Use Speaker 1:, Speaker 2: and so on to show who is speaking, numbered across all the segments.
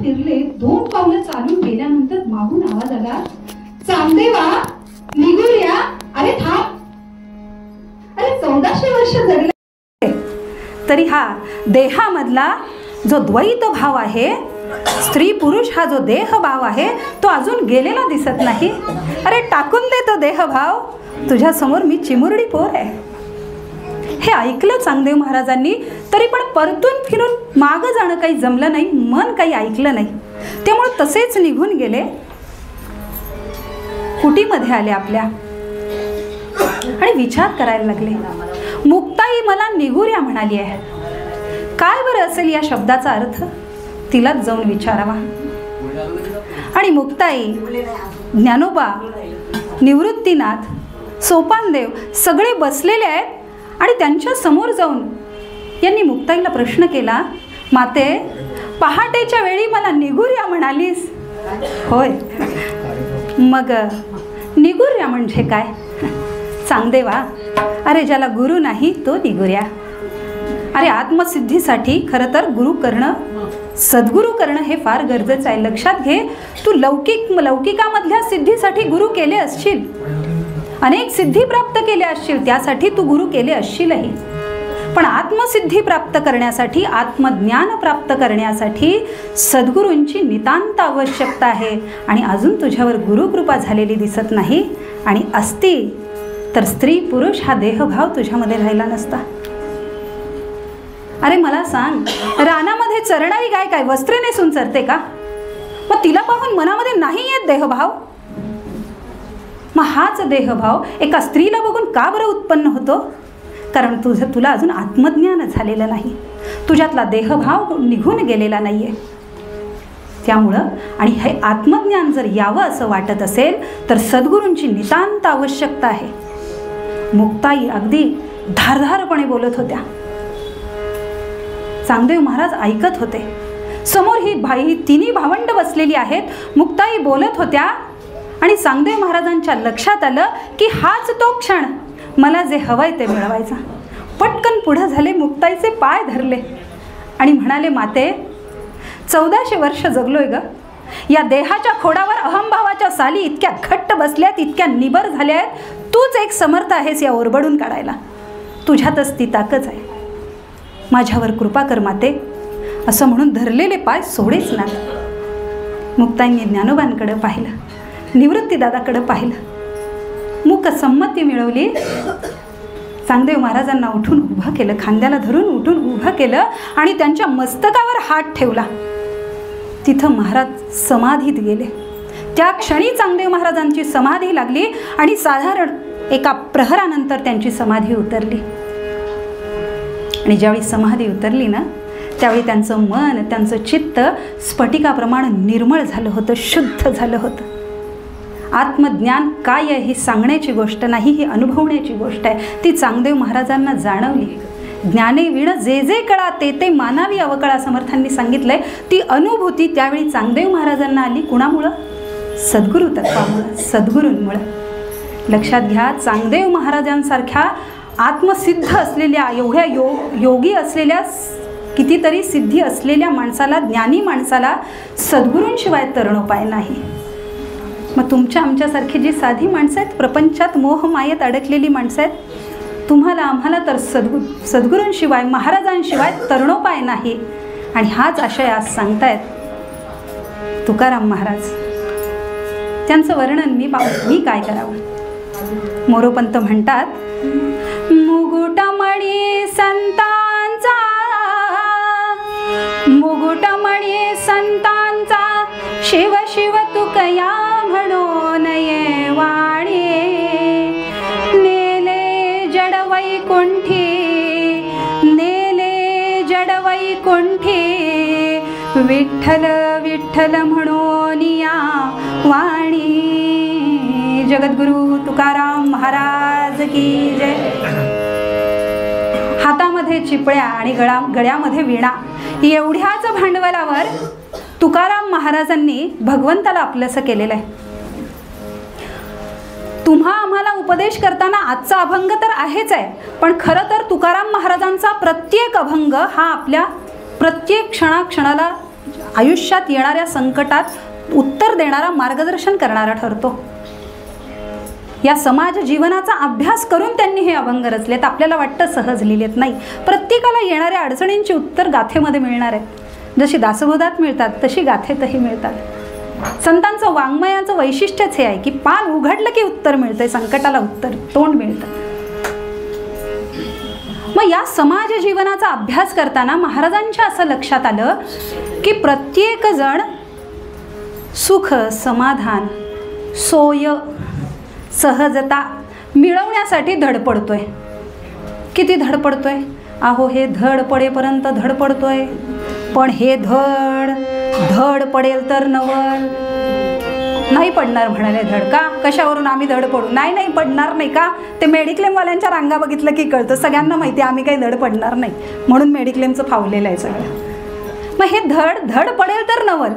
Speaker 1: फिरले. 2 पावलं चालून गेल्यानंतर मागून आवाज आला, चांदेवा, निगुर्या, अरे थांब. अरे 1400 वर्ष जगले तरी हा देहामधला जो द्वैत भाव आहे, स्त्री पुरुष हा जो देह भाव आहे, तो अजून गेलेला दिसत नाही. अरे टाकून दे तो देह भाव, तुझ्या समोर मी चिमुरडी पोर आहे. हे ऐकलं चांगदेव महाराजांनी, तरी पण परतून फिरून मागं जाणं काही जमलं नाही, मन काही ऐकलं नाही. त्यामुळे तसेच निघून गेले. कुटीमध्ये आले आपल्या आणि विचार करायला लागले. मुक्ताई मला निगुर्या म्हणाली आहे, काय बरं असेल या शब्दाचा अर्थ? तिलाच जाऊन विचारावा. आणि मुक्ताई, ज्ञानोबा, निवृत्तीनाथ, सोपानदेव सगळे बसलेले आहेत. आणि त्यांच्या समोर जाऊन यांनी मुक्ताईला प्रश्न केला, माते, पहाटेच्या वेळी मला निगुर्या म्हणालीस? होय. मग निगुर्या म्हणजे काय? चांगदेवा, अरे ज्याला गुरु नाही तो निगुर्या. अरे आत्मसिद्धीसाठी खरं तर गुरु करणं, सद्गुरू करणं हे फार गरजेचं आहे. लक्षात घे, तू लौकिकामधल्या सिद्धीसाठी गुरु केले असशील, अनेक सिद्धी प्राप्त केल्या असशील, त्यासाठी तू गुरु केले असशीलही. पण आत्मसिद्धी प्राप्त करण्यासाठी, आत्मज्ञान प्राप्त करण्यासाठी सद्गुरूंची नितांत आवश्यकता आहे. आणि अजून तुझ्यावर गुरुकृपा झालेली दिसत नाही. आणि असती तर स्त्री पुरुष हा देहभाव तुझ्यामध्ये राहिला नसता. अरे मला सांग, रानामध्ये चरणारी गाय काय वस्त्रे नेसून चरते का? मग तिला पाहून मनामध्ये नाही येत देहभाव? मग हाच देहभाव एका स्त्रीला बघून का बरं उत्पन्न होतो? कारण तुला अजून आत्मज्ञान झालेलं नाही, तुझ्यातला देहभाव निघून गेलेला नाहीये. त्यामुळं आणि हे आत्मज्ञान जर यावं असं वाटत असेल तर सद्गुरूंची नितांत आवश्यकता आहे. मुक्ताई अगदी धारधारपणे बोलत होत्या. चांगदेव महाराज ऐकत होते. समोर ही तिन्ही भावंड बसलेली आहेत. मुक्ताई बोलत होत्या आणि चांगदेव महाराजांच्या लक्षात आलं की हाच तो क्षण, मला जे हवंय ते मिळवायचा. पटकन पुढे झाले, मुक्ताईचे पाय धरले आणि म्हणाले, माते, 1400 वर्ष जगलोय ग. या देहाच्या खोडावर अहंभावाच्या साली इतक्या घट्ट बसल्यात, इतक्या निबर झाल्या आहेत. तूच एक समर्थ आहेस या ओरबडून काढायला. तुझ्यातच ती ताकद आहे. माझ्यावर कृपा कर माते. असं म्हणून धरलेले पाय सोडेच ना. मुक्ताईंनी ज्ञानोबांकडे पाहिलं, निवृत्तीदादाकडे पाहिलं, मूक संमती मिळवली. चांगदेव महाराजांना उठून उभं केलं, खांद्याला धरून उठून उभं केलं आणि त्यांच्या मस्तकावर हात ठेवला. तिथं महाराज समाधीत गेले. त्या क्षणी चांगदेव महाराजांची समाधी लागली आणि साधारण एका प्रहरानंतर त्यांची समाधी उतरली. आणि ज्यावेळी समाधी उतरली ना, त्यावेळी त्यांचं मन, त्यांचं चित्त स्फटिकाप्रमाणे निर्मळ झालं होतं, शुद्ध झालं होतं. आत्मज्ञान काय आहे ही सांगण्याची गोष्ट नाही, ही अनुभवण्याची गोष्ट आहे. ती चांगदेव महाराजांना जाणवली. ज्ञाने विण जे जे कळा ते ते मानावी अवकळा समर्थांनी सांगितलंय. ती अनुभूती त्यावेळी चांगदेव महाराजांना आली. कुणामुळं? सद्गुरू तत्वामुळं, सद्गुरूंमुळं. लक्षात घ्या, चांगदेव महाराजांसारख्या आत्मसिद्ध असलेल्या, एवढ्या योगी असलेल्या, कितीतरी सिद्धी असलेल्या माणसाला, ज्ञानी माणसाला सद्गुरूंशिवाय तरणोपाय नाही. मग तुमच्या आमच्यासारखी जी साधी माणसं आहेत, प्रपंचात मोहमायेत अडकलेली माणसं आहेत, तुम्हाला आम्हाला तर सद्गुरूंशिवाय, महाराजांशिवाय तरणोपाय नाही. आणि हाच आशय आज सांगतायत तुकाराम महाराज. त्यांचं वर्णन मी काय करावं? मोरोपंत म्हणतात, मुगुटमणी संतांचा, मुगुटमणी संतांचा, शिव शिव तुकया म्हणून ये वाणी, नेले जड वैकुंठी, नेले जड वैकुंठी, विठ्ठल विठ्ठल म्हणून या वाणी. जगद्गुरु तुकाराम महाराज की जय. हातामध्ये चिपळ्या आणि गळ्यामध्ये विणा, एवढ्याच भांडवलावर तुकाराम महाराजांनी भगवंताला आपलंसं केलेलं आहे. तुम्हा आम्हाला उपदेश करताना आजचा अभंग तर आहेच आहे, पण खरं तर तुकाराम महाराजांचा प्रत्येक अभंग हा आपल्या प्रत्येक क्षणाक्षणाला आयुष्यात येणाऱ्या संकटात उत्तर देणारा, मार्गदर्शन करणारा ठरतो. या समाज जीवनाचा अभ्यास करून त्यांनी हे अभंग रचलेत. आपल्याला वाटतं सहज लिहिलेत, नाही. प्रत्येकाला येणाऱ्या अडचणींची उत्तर गाथेमध्ये मिळणार आहेत. जशी दासबोधात मिळतात तशी गाथेतही मिळतात. संतांचं वाङ्मयाचं वैशिष्ट्यच हे आहे की पान उघडलं की उत्तर मिळतंय, संकटाला उत्तर, तोंड मिळतं. मग या समाज जीवनाचा अभ्यास करताना महाराजांच्या असं लक्षात आलं की प्रत्येक जण सुख, समाधान, सोय, सहजता मिळवण्यासाठी धडपडतोय. किती धडपडतोय? अहो, हे धड पडेपर्यंत धडपडतोय, पण हे धड पडेल तर नवल. नाही पडणार म्हणाले धड. का? कशावरून आम्ही धड पडू? नाही पडणार नाही. का? ते मेडिक्लेमवाल्यांच्या रांगा बघितलं की कळतं. सगळ्यांना माहिती आहे आम्ही काही धड पडणार नाही, म्हणून मेडिक्लेमचं फावलेलं आहे सगळं. मग हे धड पडेल तर नवल,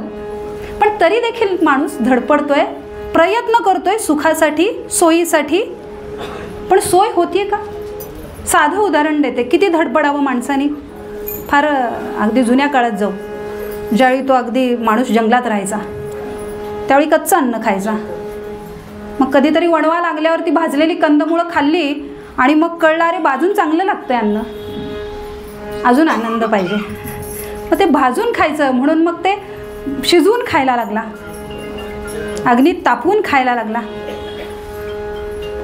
Speaker 1: पण तरी देखील माणूस धडपडतोय, प्रयत्न करतोय सुखासाठी, सोयीसाठी. पण सोय होतीये का? साधं उदाहरण देते. किती धडपडावं माणसाने. फार अगदी जुन्या काळात जाऊ, ज्यावेळी तो अगदी माणूस जंगलात राहायचा, त्यावेळी कच्चं अन्न खायचा. मग कधीतरी वणवा लागल्यावरती भाजलेली कंदमुळं खाल्ली आणि मग कळलं अरे भाजून चांगलं लागतंय अन्न, अजून आनंद पाहिजे. मग ते भाजून खायचं म्हणून मग ते शिजवून खायला लागला, अग्नीत तापवून खायला लागला.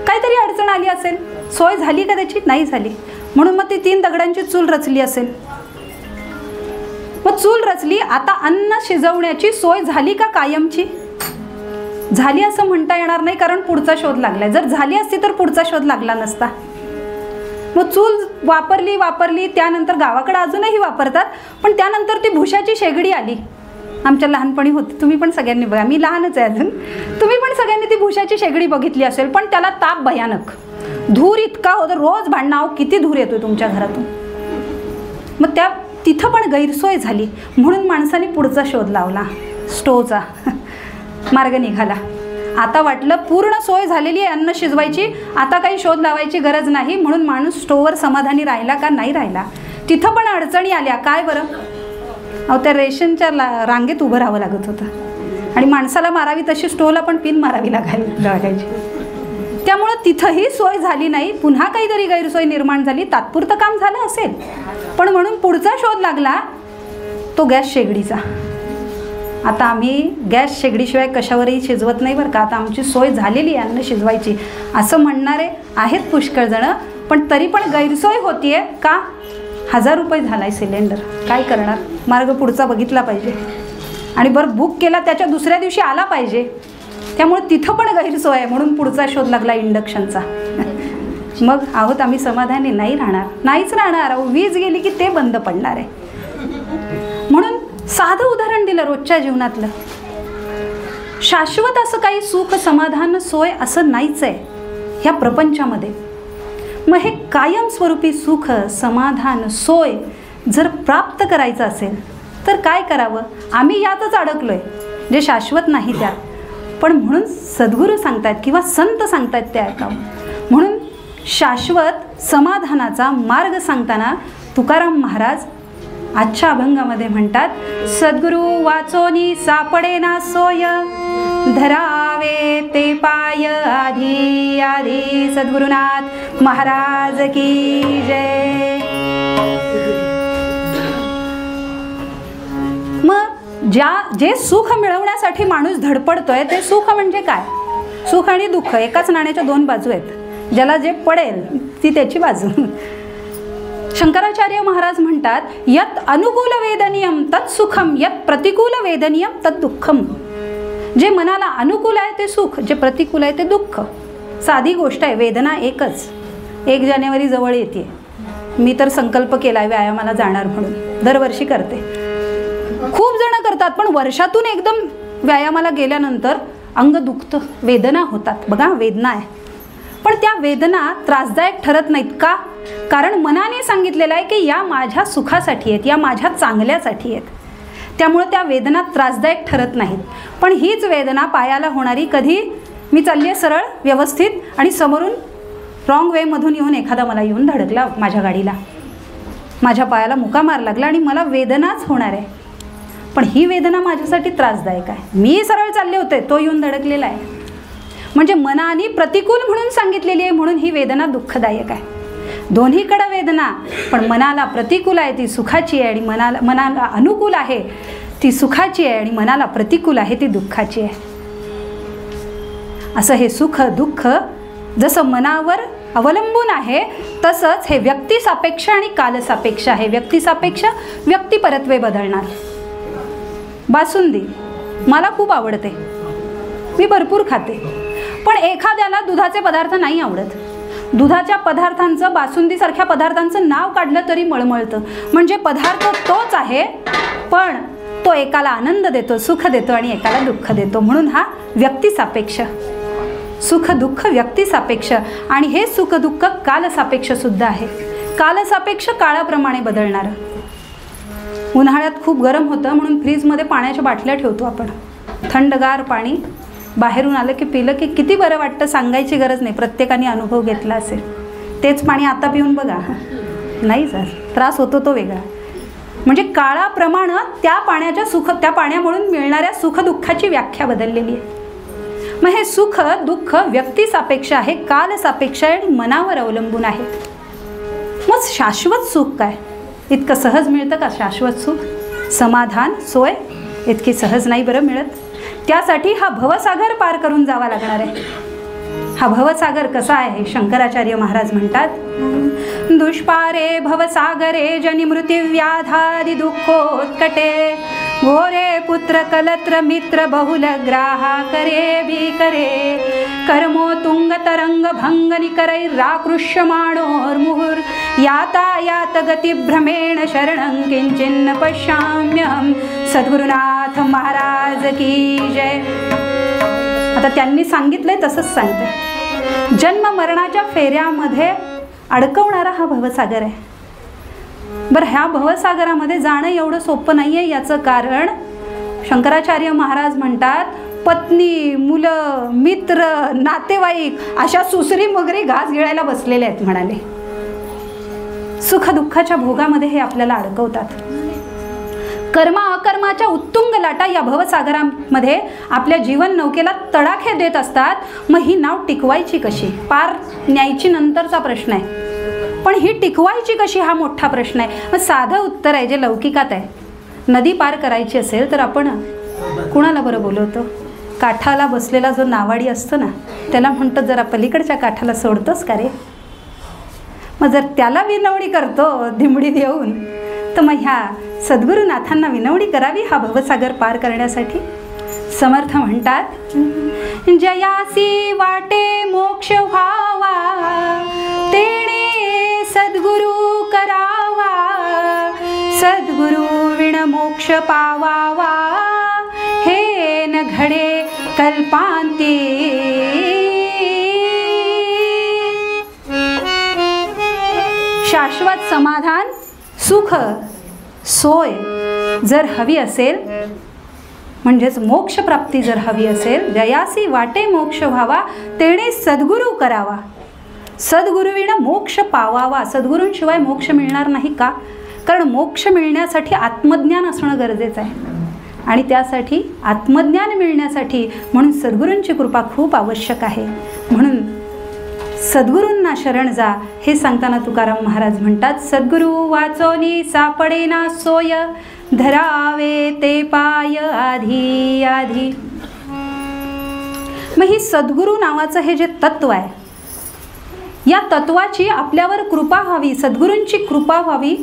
Speaker 1: काहीतरी अडचण आली असेल, सोय झाली का त्याची? नाही झाली. म्हणून मग ती 3 दगडांची चूल रचली असेल. मग चूल रचली, आता अन्न शिजवण्याची सोय झाली का कायमची? झाली असं म्हणता येणार नाही, कारण पुढचा शोध लागलाय. जर झाली असती तर पुढचा शोध लागला नसता. मग चूल वापरली, त्यानंतर गावाकडे अजूनही वापरतात, पण त्यानंतर ती भुशाची शेगडी आली. आमच्या लहानपणी होती, तुम्ही पण सगळ्यांनी बघा, मी लहानच आहे अजून, तुम्ही पण सगळ्यांनी ती भुशाची शेगडी बघितली असेल. पण त्याला ताप भयानक, धूर इतका होतो, रोज भांडणं, किती धूर येतोय तुमच्या घरातून. मग तिथं पण गैरसोय झाली, म्हणून माणसाने पुढचा शोध लावला, स्टोवचा मार्ग निघाला. आता वाटलं पूर्ण सोय झालेली आहे अन्न शिजवायची, आता काही शोध लावायची गरज नाही, म्हणून माणूस स्टोववर समाधानी राहिला का? नाही राहिला. तिथं पण अडचणी आल्या. काय बरं? अहो, त्या रेशनच्या रांगेत उभं राहावं लागत होतं आणि माणसाला मारावी तशी स्टोवला पण पिन मारावी लागायची. त्यामुळं तिथंही सोय झाली नाही, पुन्हा काहीतरी गैरसोय निर्माण झाली. तात्पुरतं काम झालं असेल, पण म्हणून पुढचा शोध लागला तो गॅस शेगडीचा. आता आम्ही गॅस शेगडीशिवाय कशावरही शिजवत नाही बरं का, आता आमची सोय झालेली आहे अन्न शिजवायची, असं म्हणणारे आहेत पुष्कळ जण. पण तरी पण गैरसोय होतीये का? 1000 रुपये झालाय सिलेंडर, काय करणार? मार्ग पुढचा बघितला पाहिजे. आणि बरं बुक केला त्याच्या दुसऱ्या दिवशी आला पाहिजे, त्यामुळे तिथं पण गैरसोय आहे, म्हणून पुढचा शोध लागला इंडक्शनचा. मग आहोत आम्ही समाधानी? नाही राहणार, नाहीच राहणार. वीज गेली की ते बंद पडणार आहे. म्हणून साधं उदाहरण दिलं रोजच्या जीवनातलं. शाश्वत असं काही सुख, समाधान, सोय असं नाहीच आहे ह्या प्रपंचामध्ये. मग हे कायमस्वरूपी सुख, समाधान, सोय जर प्राप्त करायचं असेल तर काय करावं? आम्ही यातच अडकलोय, जे शाश्वत नाही त्यात. पण म्हणून सद्गुरू सांगतायत किंवा संत सांगतायत ते ऐकावं. म्हणून शाश्वत समाधानाचा मार्ग सांगताना तुकाराम महाराज आजच्या अभंगामध्ये म्हणतात, सद्गुरू वाचोनी सापडे ना सोय, धरावे ते पाय आधी आधी. सद्गुरुनाथ महाराज की जय. मग जे सुख मिळवण्यासाठी माणूस धडपडतोय ते सुख म्हणजे काय? सुख आणि दुःख एकाच नाण्याच्या 2 बाजू आहेत. ज्याला जे पडेल ती त्याची बाजू. शंकराचार्य महाराज म्हणतात, यत अनुकूल वेदनीयम तत् सुखम, यत प्रतिकूल वेदनीयम तत् दुःखम. जे मनाला अनुकूल आहे ते सुख, जे प्रतिकूल आहे ते दुःख. साधी गोष्ट आहे, वेदना एकच. 1 जानेवारी जवळ येते. मी तर संकल्प केला आहे व्यायामाला जाणार म्हणून, दरवर्षी करते. खूप जण करतात, पण वर्षातून एकदम व्यायामाला गेल्यानंतर अंग दुखतं, वेदना होतात. बघा, वेदना आहे, पण त्या वेदना त्रासदायक ठरत नाहीत. का? कारण मनाने सांगितलेलं आहे की या माझ्या सुखासाठी आहेत, या माझ्या चांगल्यासाठी आहेत. त्यामुळे त्या वेदना त्रासदायक ठरत नाहीत. पण हीच वेदना पायाला होणारी, कधी मी चालली आहे सरळ व्यवस्थित आणि समोरून रॉंग वेमधून येऊन एखादा मला येऊन धडकला माझ्या गाडीला, माझ्या पायाला मुका मार लागला आणि मला वेदनाच होणार आहे. पण ही वेदना माझ्यासाठी त्रासदायक आहे. मी सरळ चालले होते, तो येऊन धडकलेला आहे. म्हणजे मनाने प्रतिकूल म्हणून सांगितलेली आहे, म्हणून ही वेदना दुःखदायक आहे. दोन्हीकडे वेदना, पण मनाला प्रतिकूल आहे ती सुखाची आहे, आणि मनाला अनुकूल आहे ती सुखाची आहे, आणि मनाला प्रतिकूल आहे ती दुःखाची आहे. असं हे सुख दुःख जसं मनावर अवलंबून आहे, तसंच हे व्यक्तिसापेक्ष आणि कालसापेक्ष आहे. व्यक्तिसापेक्ष, व्यक्तिपरत्वे बदलणार. बासुंदी मला खूप आवडते, मी भरपूर खाते, पण एखाद्याला दुधाचे पदार्थ नाही आवडत. दुधाच्या पदार्थांचं, बासुंदीसारख्या पदार्थांचं नाव काढलं तरी मळमळतं. म्हणजे पदार्थ तोच आहे, पण तो एकाला आनंद देतो, सुख देतो, आणि एकाला दुःख देतो. म्हणून हा व्यक्तिसापेक्ष. सुख दुःख व्यक्तिसापेक्ष, आणि हे सुख दुःख कालसापेक्ष सुद्धा आहे. कालसापेक्ष काळाप्रमाणे बदलणारं. उन्हाळ्यात खूप गरम होतं म्हणून फ्रीजमध्ये पाण्याच्या बाटल्या ठेवतो आपण. थंडगार पाणी बाहेरून आलं की पिलं की किती बरं वाटतं, सांगायची गरज नाही, प्रत्येकाने अनुभव घेतला असेल. तेच पाणी आता पिऊन बघा, नाही सर, त्रास होतो तो वेगळा. म्हणजे काळाप्रमाणे त्या पाण्याच्या त्या पाण्यामुळे मिळणाऱ्या सुखदुःखाची व्याख्या बदललेली आहे. मग हे सुख दुःख व्यक्तिसापेक्ष आहे, कालसापेक्ष आहे, आणि मनावर अवलंबून आहे. मग शाश्वत सुख काय? इतकं सहज मिळतं का शाश्वत सुख? समाधान, सोय इतकी सहज नाही बरं मिळत. त्यासाठी हा भवसागर पार करून जावा लागणार आहे. हा भवसागर कसा आहे? शंकराचार्य महाराज म्हणतात, दुष्पारे भवसागरे जनि मृत्युव्याधादि दुःखोत्कटे घोरे पुत्र कलत्र मित्र बहुल ग्राहा करे भी करे कर्मो तुंग तरंग भंग निकरैराकृष्यमाणोर्मुहुर यातायात गति भ्रमेण शरणं किंचिन्न पश्याम्यहं. सद्गुरुनाथ महाराज की जय. आता त्यांनी सांगितलंय तसंच सांगते. जन्म मरणाच्या फेऱ्यामध्ये अडकवणारा हा भवसागर आहे. बरं, ह्या भवसागरामध्ये जाणं एवढं सोपं नाही आहे. याचं कारण शंकराचार्य महाराज म्हणतात, पत्नी, मुलं, मित्र, नातेवाईक अशा सुसरी मगरी घास गिळायला बसलेले आहेत म्हणाले. सुखदुःखाच्या भोगामध्ये हे आपल्याला अडकवतात. कर्मा अकर्माच्या उत्तुंग लाटा या भवसागरामध्ये आपल्या जीवन नौकेला तडाखे देत असतात. मग ही नाव टिकवायची कशी? पार न्यायची नंतरचा प्रश्न आहे, पण ही टिकवायची कशी हा मोठा प्रश्न आहे. मग साधं उत्तर आहे जे लौकिकात आहे. नदी पार करायची असेल तर आपण कुणाला बरं बोलवतो? काठाला बसलेला जो नावाडी असतो ना, त्याला म्हणतो जरा पलीकडच्या काठाला सोडतोस का रे? मग जर त्याला विनवणी करतो धिमडी देऊन, तर मग ह्या सद्गुरुनाथांना विनवणी करावी हा भवसागर पार करण्यासाठी. समर्थ म्हणतात, जयासी वाटे मोक्ष व्हावा तेणे सद्गुरु करावा, सद्गुरु विण मोक्ष पावावा, हे न घडे कल्पांती. शाश्वत समाधान, सुख, सोय जर हवी असेल, म्हणजेच मोक्षप्राप्ती जर हवी असेल, जयासी वाटे मोक्ष व्हावा तेणे सद्गुरु करावा, सद्गुरुविण मोक्ष पावावा. सद्गुरूंशिवाय मोक्ष मिळणार नाही का? कारण मोक्ष मिळण्यासाठी आत्मज्ञान असणं गरजेचं आहे, आणि त्यासाठी आत्मज्ञान मिळण्यासाठी म्हणून सद्गुरूंची कृपा खूप आवश्यक आहे. म्हणून सद्गुरूंना शरण जा हे सांगताना तुकाराम महाराज म्हणतात, सद्गुरू वाचोनी सापडेना सोय, धरावे ते पाय आधी आधी. मग ही सद्गुरू नावाचं हे जे तत्व आहे, या तत्वाची आपल्यावर कृपा व्हावी, सद्गुरूंची कृपा व्हावी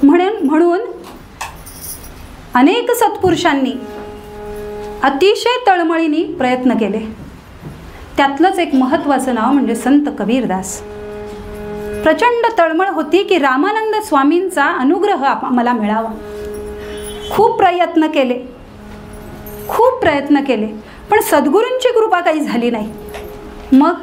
Speaker 1: म्हणून अनेक सत्पुरुषांनी अतिशय तळमळीने प्रयत्न केले. त्यातलंच एक महत्त्वाचं नाव म्हणजे संत कबीरदास. प्रचंड तळमळ होती की रामानंद स्वामींचा अनुग्रह मला मिळावा. खूप प्रयत्न केले, पण सद्गुरूंची कृपा काही झाली नाही. मग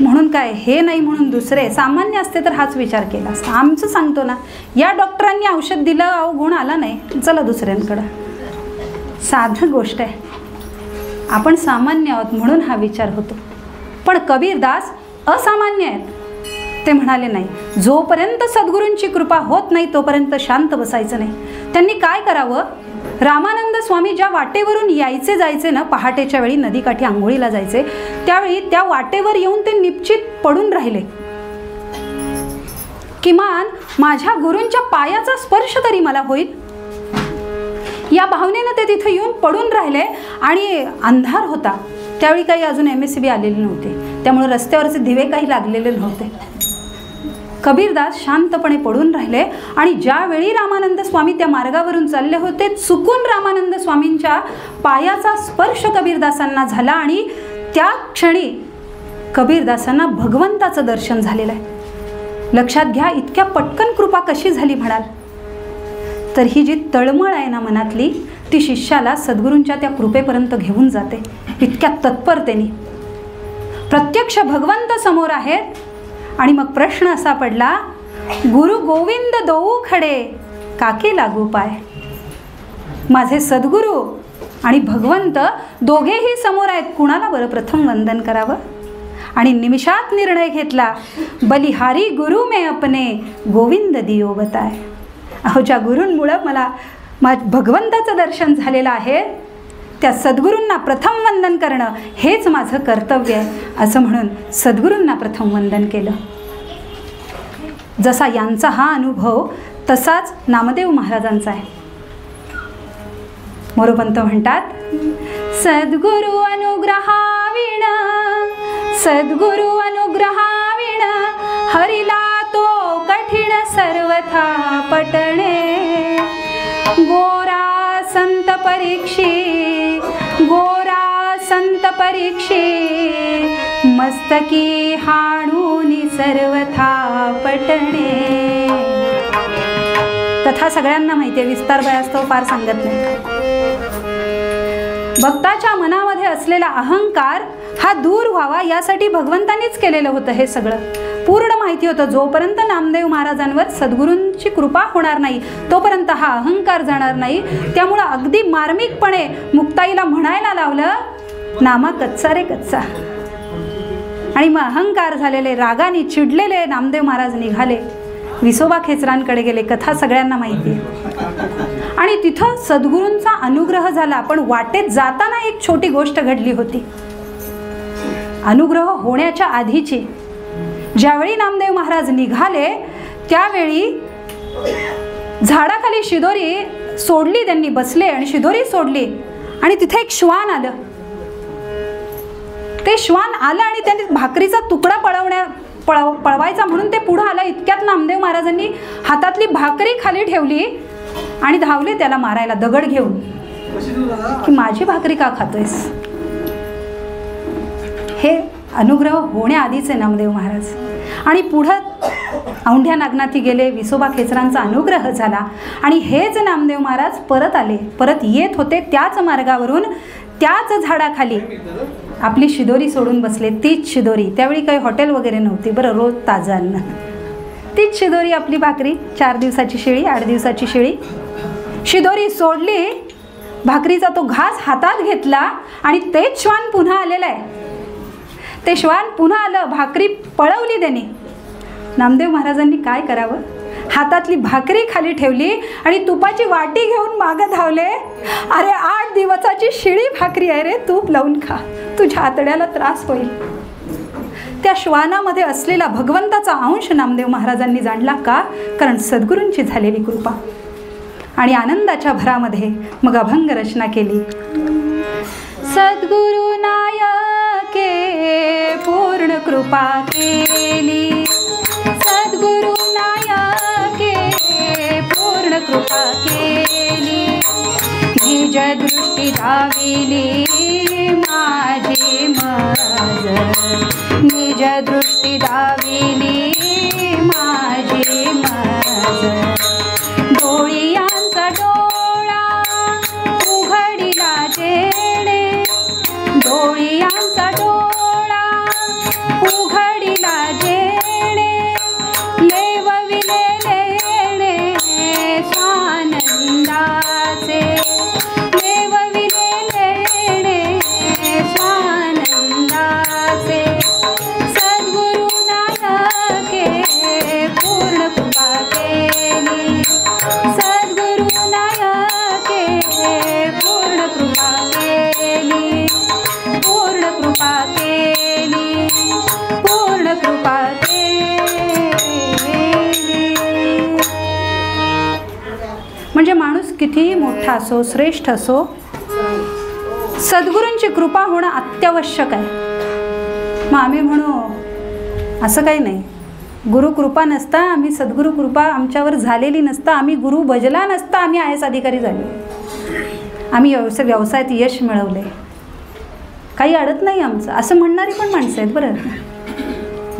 Speaker 1: म्हणून काय, हे नाही म्हणून दुसरे सामान्य असते तर हाच विचार केला असता. आमचं सांगतो ना, या डॉक्टरांनी औषध दिलं, अहो गुण आला नाही, चला दुसऱ्यांकडं. साधं गोष्ट आहे. आपण सामान्य आहोत म्हणून हा विचार होतो. पण कबीरदास असामान्य आहेत. ते म्हणाले नाही, जोपर्यंत सद्गुरूंची कृपा होत नाही तोपर्यंत शांत बसायचं नाही. त्यांनी काय करावं? रामानंद स्वामी ज्या वाटेवरून यायचे जायचे ना, पहाटेच्या वेळी नदीकाठी आंघोळीला जायचे, त्यावेळी त्या वाटेवर येऊन ते निश्चित पडून राहिले. किमान माझ्या गुरूंच्या पायाचा स्पर्श तरी मला होईल या भावनेनं ते तिथे येऊन पडून राहिले. आणि अंधार होता त्यावेळी, काही अजून MSCB आलेले नव्हते, त्यामुळे रस्त्यावरचे दिवे काही लागलेले नव्हते. कबीरदास शांतपणे पडून राहिले. आणि ज्यावेळी रामानंद स्वामी त्या मार्गावरून चालले होते, चुकून रामानंद स्वामींच्या पायाचा स्पर्श कबीरदासांना झाला आणि त्या क्षणी कबीरदासांना भगवंताचं दर्शन झालेलं आहे. लक्षात घ्या, इतक्या पटकन कृपा कशी झाली म्हणाल तर ही जी तळमळ आहे ना मनातली, ती शिष्याला सद्गुरूंच्या त्या कृपेपर्यंत घेऊन जाते. इतक्या तत्परतेने प्रत्यक्ष भगवंत समोर आहेत. आणि मग प्रश्न असा पडला, गुरु गोविंद दोऊ खडे काके लागू पाय. माझे सद्गुरू आणि भगवंत दोघेही समोर आहेत, कुणाला बरं प्रथम वंदन करावं. आणि निमिषात निर्णय घेतला, बलिहारी गुरु में अपने गोविंद दियो बताय. अहो, ज्या गुरूंमुळं मला भगवंताचं दर्शन झालेलं आहे, त्या सद्गुरूंना प्रथम वंदन करणं हेच माझं कर्तव्य आहे, असं म्हणून सद्गुरूंना प्रथम वंदन केलं. जसा यांचा हा अनुभव तसाच नामदेव महाराजांचा आहे. मोरोपंत म्हणतात, सद्गुरु अनुग्रहाविण, सद्गुरु अनुग्रहाविण, हरिला तो कठीण सर्वथा पटणे. गोरा संत परीक्षी, गोरा संत परीक्षी, मस्तकी हाणूनी सर्वथा पटणे. कथा सगळ्यांना माहिती आहे, विस्तार बयास्तव फार सांगत नाही. भक्ताच्या मनामध्ये असलेला अहंकार हा दूर व्हावा यासाठी भगवंतांनीच केलेलं होतं हे सगळं. पूर्ण माहिती होतं, जोपर्यंत नामदेव महाराजांवर सद्गुरूंची कृपा होणार नाही तोपर्यंत हा अहंकार जाणार नाही. त्यामुळं अगदी मार्मिकपणे मुक्ताईला म्हणायला लावलं, नामा कच्चा रे कच्चा. आणि मग अहंकार झालेले, रागाने चिडलेले नामदेव महाराज निघाले, विसोबा खेचरांकडे गेले. कथा सगळ्यांना माहिती आहे. आणि तिथं सद्गुरूंचा अनुग्रह झाला. पण वाटेत जाताना एक छोटी गोष्ट घडली होती. अनुग्रह होण्याच्या आधीची, ज्यावेळी नामदेव महाराज निघाले त्यावेळी झाडाखाली शिदोरी सोडली, त्यांनी बसले आणि शिदोरी सोडली. आणि तिथे एक श्वान आलं. ते श्वान आलं आणि त्यांनी भाकरीचा तुकडा पळवायचा म्हणून ते पुढं आलं. इतक्यात नामदेव महाराजांनी हातातली भाकरी खाली ठेवली आणि धावले त्याला मारायला दगड घेऊन, की माझी भाकरी का खातोयस. हे अनुग्रह होण्याआधीचे नामदेव महाराज. आणि पुढं औंढ्या नागनाथी गेले, विसोबा खेचरांचा अनुग्रह झाला. आणि हेच नामदेव महाराज परत आले. परत येत होते त्याच मार्गावरून, त्याच झाडाखाली आपली शिदोरी सोडून बसले. तीच शिदोरी, त्यावेळी काही हॉटेल वगैरे नव्हती बरं, रोज ताजं अन्न. तीच शिदोरी, आपली भाकरी, 4 दिवसाची शिळी, 8 दिवसाची शिळी. शिदोरी सोडली, भाकरीचा तो घास हातात घेतला आणि तेच श्वान पुन्हा आलेलं आहे. ते श्वान पुन्हा आलं, भाकरी पळवली त्याने. नामदेव महाराजांनी काय करावं, हातातली भाकरी खाली ठेवली आणि तुपाची वाटी घेऊन मागं धावले. अरे 8 दिवसाची शिळी भाकरी आहे रे, तूप लावून खा, तुझ्या आतड्याला त्रास होईल. त्या श्वानामध्ये असलेला भगवंताचा अंश नामदेव महाराजांनी जाणला. का? कारण सद्गुरूंची झालेली कृपा. आणि आनंदाच्या भरामध्ये मग अभंग रचना केली. सद्गुरु नायके पूर्ण कृपा केली, सद्गुरु नायके पूर्ण कृपा केली. निज दृष्टी दाविली माझी मज, निज दृष्टी दाविली माझी मज. डोळ्यांचा डोळा उघडिला जेणे, डोळ्यांचा डोळा उघडिला जेणे. लेवविले लेणे स्वानंदाचे, लेवविले लेणे स्वानंदाचे. सद्गुरु नायके पूर्ण कृपा केली. मोठा असो, श्रेष्ठ असो, सद्गुरूंची कृपा होणं अत्यावश्यक आहे. मग आम्ही म्हणू असं काही नाही, गुरुकृपा नसता, आम्ही सद्गुरू कृपा आमच्यावर झालेली नसता, आम्ही गुरु भजला नसता, आम्ही आय एस अधिकारी झाले, आम्ही व्यवसायात यश मिळवले, काही अडत नाही आमचं, असं म्हणणारी पण माणसं आहेत. बरं,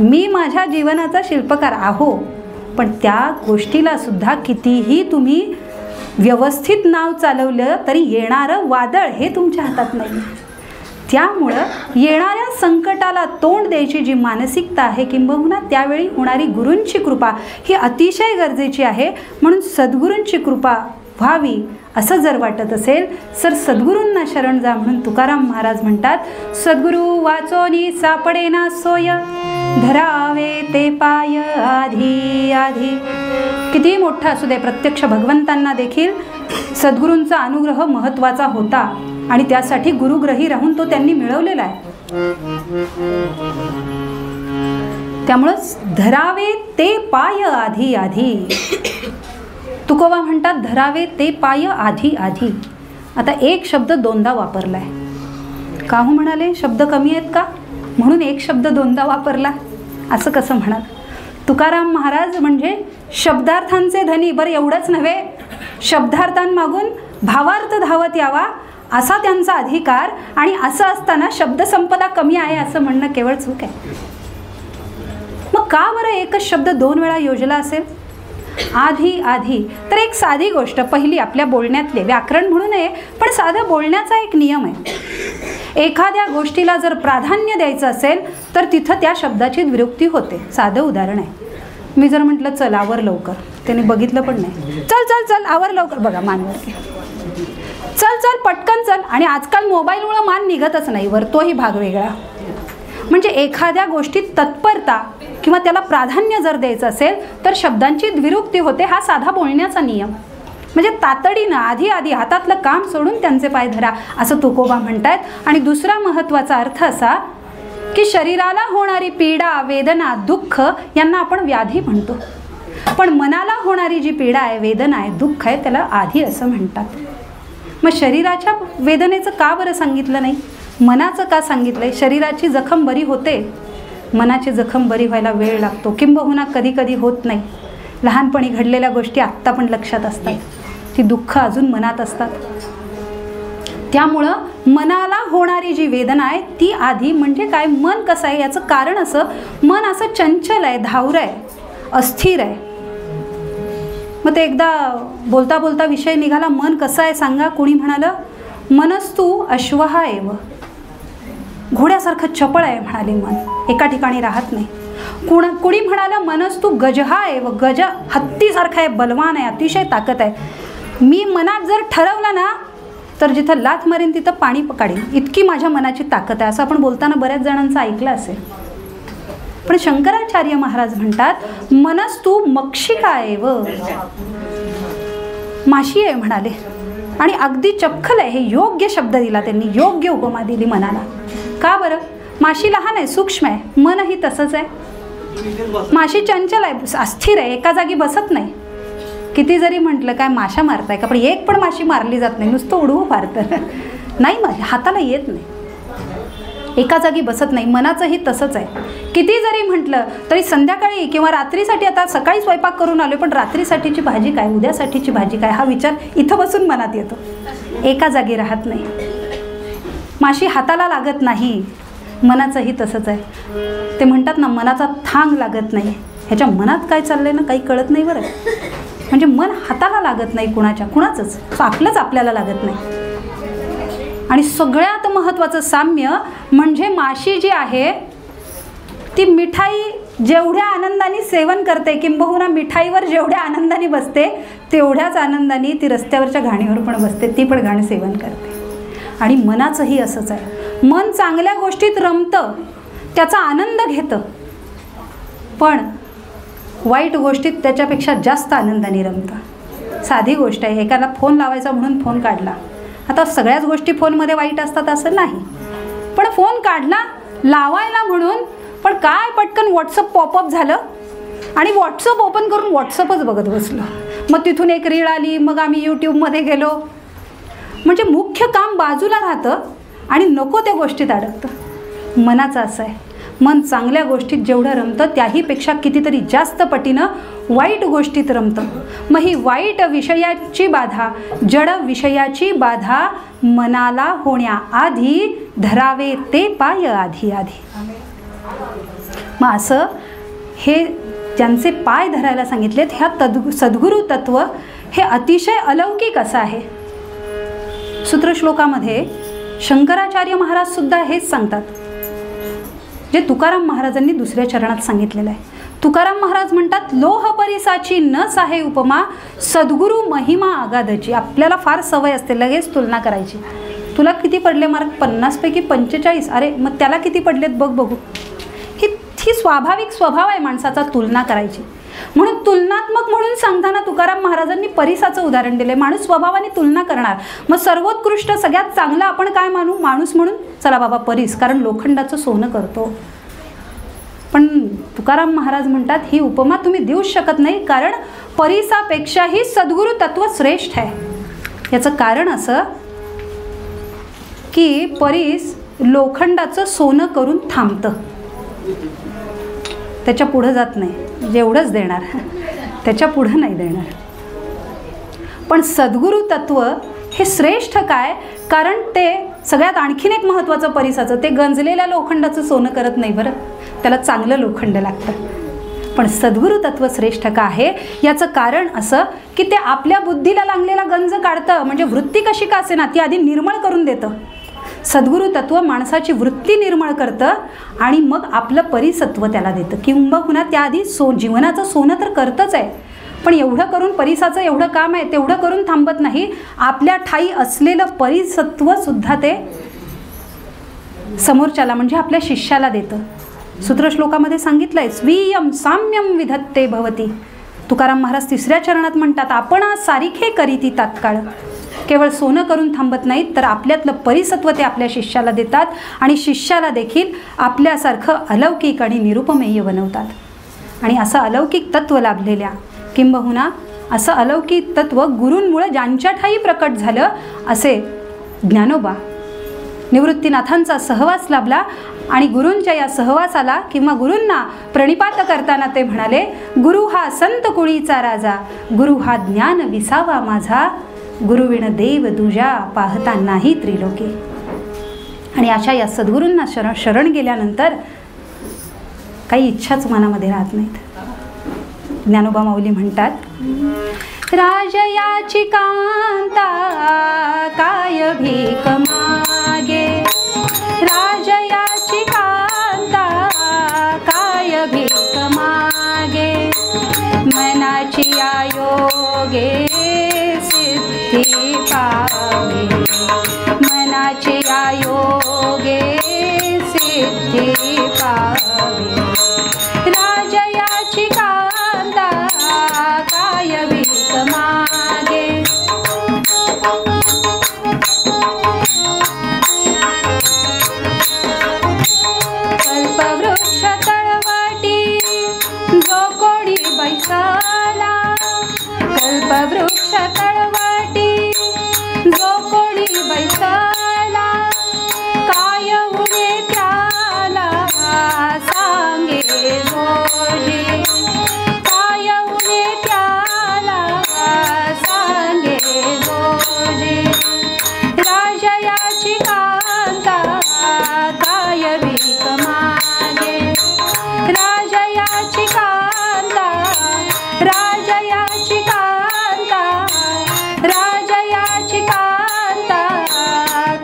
Speaker 1: मी माझ्या जीवनाचा शिल्पकार आहो, पण त्या गोष्टीला सुद्धा कितीही तुम्ही व्यवस्थित नाव चालवलं तरी येणारं वादळ हे तुमच्या हातात नाही. त्यामुळं येणाऱ्या संकटाला तोंड द्यायची जी मानसिकता आहे, किंबहुना त्यावेळी होणारी गुरूंची कृपा ही अतिशय गरजेची आहे. म्हणून सद्गुरूंची कृपा व्हावी असं जर वाटत असेल तर सद्गुरूंना शरण जा. म्हणून तुकाराम महाराज म्हणतात, सद्गुरू वाचोनी सापडेना सोय, धरावे ते पाय आधी आधी. कितीही मोठा असू दे, प्रत्यक्ष भगवंतांना देखील सद्गुरूंचा अनुग्रह महत्त्वाचा होता आणि त्यासाठी गुरुग्रही राहून तो त्यांनी मिळवलेला आहे. त्यामुळं धरावे ते पाय आधी आधी. तुकोबा म्हणतात धरावे ते पाय आधी आधी. आता एक शब्द दोनदा वापरलाय. का हो म्हणाले, शब्द कमी आहेत का म्हणून एक शब्द दोनदा वापरला, असं कसं म्हणाल? तुकाराम महाराज म्हणजे शब्दार्थांचे धनी. बरं, एवढंच नव्हे, शब्दार्थांमागून भावार्थ धावत यावा असा त्यांचा अधिकार, आणि असं असताना शब्दसंपदा कमी आहे असं म्हणणं केवळ चूक आहे. मग का बरं एकच शब्द दोन वेळा योजला असेल? आधी आधी. तर एक साधी गोष्ट, पहिली आपल्या बोलण्यातले, व्याकरण म्हणू नये पण साधा बोलण्याचा एक नियम आहे. एखाद्या गोष्टीला जर प्राधान्य द्यायचं असेल तर तिथं त्या शब्दाची द्विरुक्ती होते. साधं उदाहरण आहे, मी जर म्हटलं चल आवर लवकर, त्याने बघितलं पण नाही, चल चल चल आवर लवकर, बघा मानवर, चल चल पटकन चल. आणि आजकाल मोबाईलमुळं मान निघतच नाही वर, तोही भाग वेगळा. म्हणजे एखाद्या गोष्टीत तत्परता किंवा त्याला प्राधान्य जर द्यायचं असेल तर शब्दांची द्विरुक्ती होते. हा साधा बोलण्याचा नियम. म्हणजे तातडीनं आधी आधी हातातलं काम सोडून त्यांचे पाय धरा असं तुकोबा म्हणतायत. आणि दुसरा महत्त्वाचा अर्थ असा की शरीराला होणारी पीडा, वेदना, दुःख यांना आपण व्याधी म्हणतो, पण मनाला होणारी जी पीडा आहे, वेदना आहे, दुःख आहे, त्याला आधी असं म्हणतात. मग शरीराच्या वेदनेचं का बरं सांगितलं नाही, मनाचं का सांगितलंय? शरीराची जखम बरी होते, मनाची जखम बरी व्हायला वेळ लागतो, किंबहुना कधी कधी होत नाही. लहानपणी घडलेल्या गोष्टी आत्ता पण लक्षात असतात, ती दुःख अजून मनात असतात. त्यामुळं मनाला होणारी जी वेदना आहे ती आधी. म्हणजे काय, मन कसं आहे याचं कारण असं, मन असं चंचल आहे, धावरं आहे, अस्थिर आहे. मग ते एकदा बोलता बोलता विषय निघाला, मन कसं आहे सांगा? कोणी म्हणालं मनस्तु अश्वः एव, घोड्यासारखं चपळ आहे म्हणाले मन, एका ठिकाणी राहत नाही. कुणी म्हणालं मनस्तु गजहा एव, गज हत्तीसारखा आहे, बलवान आहे, अतिशय ताकद आहे. मी मनात जर ठरवलं ना तर जिथं लाथ मारेन तिथं पाणी काढेन, इतकी माझ्या मनाची ताकद आहे. असं आपण बोलताना बऱ्याच जणांचं ऐकलं असेल. पण शंकराचार्य महाराज म्हणतात मनस्तु मक्षिका एव, माशी आहे म्हणाले. आणि अगदी चपखल आहे, हे योग्य शब्द दिला त्यांनी, योग्य उपमा दिली मनाला. का बरं? माशी लहान आहे, सूक्ष्म आहे, मनही तसंच आहे. माशी चंचल आहे, अस्थिर आहे, एका जागी बसत नाही. किती जरी म्हटलं काय माशा मारताय का, पण एक पण माशी मारली जात नाही, नुसतं उडवू मारतं नाही, माझ्या हाताला येत नाही, एका जागी बसत नाही. मनाचंही तसंच आहे. किती जरी म्हटलं तरी संध्याकाळी किंवा रात्रीसाठी, आता सकाळी स्वयंपाक करून आलो पण रात्रीसाठीची भाजी काय, उद्यासाठीची भाजी काय, हा विचार इथं बसून मनात येतो, एका जागी राहत नाही. माशी हाताला लागत नाही, मनाचंही तसंच आहे. ते म्हणतात ना मनाचा थांग लागत नाही. ह्याच्या मनात काय चाललंय ना काही कळत नाही बरं. म्हणजे मन हाताला लागत नाही कुणाचंच, आपलंच आपल्याला लागत नाही. आणि सगळ्यात महत्त्वाचं साम्य म्हणजे माशी जी आहे ती मिठाई जेवढ्या आनंदाने सेवन करते, किंबहुना मिठाईवर जेवढ्या आनंदाने बसते तेवढ्याच आनंदाने ती रस्त्यावरच्या घाणीवर पण बसते, ती पण घाण सेवन करते. आणि मनाचंही असंच आहे. मन चांगल्या गोष्टीत रमतं, त्याचा आनंद घेतं, पण वाईट गोष्टीत त्याच्यापेक्षा जास्त आनंदाने रमतं. साधी गोष्ट आहे, एकाला फोन लावायचा म्हणून फोन काढला. आता सगळ्याच गोष्टी फोनमध्ये वाईट असतात असं नाही, पण फोन काढला लावायला म्हणून, पण काय पटकन व्हॉट्सअप पॉपअप झालं आणि व्हॉट्सअप ओपन करून व्हॉट्सअपच बघत बसलो. मग तिथून एक रीळ आली, मग आम्ही यूट्यूबमध्ये गेलो, म्हणजे मुख्य काम बाजूला राहतं आणि नको त्या गोष्टीत अडकतं. मनाचं असं आहे, मन चांगल्या गोष्टीत जेवढं रमतं त्याहीपेक्षा कितीतरी जास्त पटीनं वाईट गोष्टीत रमतं. मग ही वाईट विषयाची बाधा, जड विषयाची बाधा मनाला होण्याआधी धरावे ते पाय आधी आधी. मग असं हे ज्यांचे पाय धरायला सांगितलेत ह्या सद्गुरु तत्व हे अतिशय अलौकिक असं आहे. सूत्रश्लोकामध्ये शंकराचार्य महाराज सुद्धा हेच सांगतात जे तुकाराम महाराजांनी दुसऱ्या चरणात सांगितलेलं आहे. तुकाराम महाराज म्हणतात, लोह परिसाची न साहे उपमा, सद्गुरु महिमा आगाधची. आपल्याला फार सवय असते लगेच तुलना करायची. तुला किती पडले मार्क? 50 पैकी 45. अरे मग त्याला किती पडलेत बघ बघू. ही स्वाभाविक स्वभाव आहे माणसाचा, तुलना करायची. म्हणून तुलनात्मक म्हणून सांगताना तुकाराम महाराजांनी परिसाचं उदाहरण दिले. माणूस स्वभावाने तुलना करणार. मग सर्वोत्कृष्ट सगळ्यात चांगला आपण काय मानू? माणूस म्हणून चला बाबा परीस, कारण लोखंडाचं सोनं करतो. पण तुकाराम महाराज म्हणतात ही उपमा तुम्ही देऊच शकत नाही, कारण परिसापेक्षाही सद्गुरु तत्व श्रेष्ठ आहे. याचं कारण असं की परीस लोखंडाचं सोनं करून थांबतं, त्याच्या पुढं जात नाही. जेवढंच देणार त्याच्या पुढं नाही देणार. पण सद्गुरु तत्व हे श्रेष्ठ काय? कारण ते सगळ्यात आणखीन एक महत्त्वाचं परिसाचं, ते गंजलेल्या लोखंडाचं सोनं करत नाही बरं, त्याला चांगलं लोखंड लागतं. पण सद्गुरु तत्व श्रेष्ठ का आहे याचं कारण असं की ते आपल्या बुद्धीला लागलेला गंज काढतं. म्हणजे वृत्ती कशी का असेना ती आधी निर्मळ करून देतं. सद्गुरु तत्व माणसाची वृत्ती निर्मळ करतं आणि मग आपलं परिसत्व त्याला देतं. किंबहुना त्याआधी जीवनाचं सोनं तर करतच आहे, पण एवढं करून परिसाचं एवढं काम आहे तेवढं करून थांबत नाही. आपल्या ठाई असलेलं परिसत्व सुद्धा ते समोरच्याला म्हणजे आपल्या शिष्याला देतं. सूत्रश्लोकामध्ये सांगितलंय, स्वीयम साम्यम विधत्ते भवती. तुकाराम महाराज तिसऱ्या चरणात म्हणतात, आपण सारिखे करीती तात्काळ. केवळ सोनं करून थांबत नाहीत, तर आपल्यातलं परिसत्व ते आपल्या शिष्याला देतात आणि शिष्याला देखील आपल्यासारखं अलौकिक आणि निरुपमेय बनवतात. आणि असं अलौकिक तत्व लाभलेल्या, किंबहुना असं अलौकिक तत्व गुरूंमुळे ज्यांच्या ठाई प्रकट झालं असे ज्ञानोबा निवृत्तीनाथांचा सहवास लाभला. आणि गुरूंच्या या सहवासाला किंवा गुरूंना प्रणिपात करताना ते म्हणाले, गुरु हा संत कुळीचा राजा, गुरु हा ज्ञान विसावा माझा, गुरुविण देव दुजा पाहता नाही त्रिलोकी. आणि अशा या सद्गुरूंना शरण गेल्यानंतर काही इच्छाच मनामध्ये राहत नाहीत. ज्ञानोबा माऊली म्हणतात, राजयाची कांता काय भीक मागे, राजयाची कांता काय भीक मागे, मनाची आयोगे सिद्धी पावे, मनाची आयोगे सिद्धी पावे, राजयाची कांता काय भीक मागे. कल्पवृक्ष तळवटी जो कोणी बैसला, कल्पवृक्ष तळवटी जो कोणी बैसला, काय उरे त्याला सांगे जोशी, काय उरे त्याला सांगे जोशी, राजयाची कांता काय भीक मागे, राजयाची कांता, राजयाची कांता, राजयाची कांता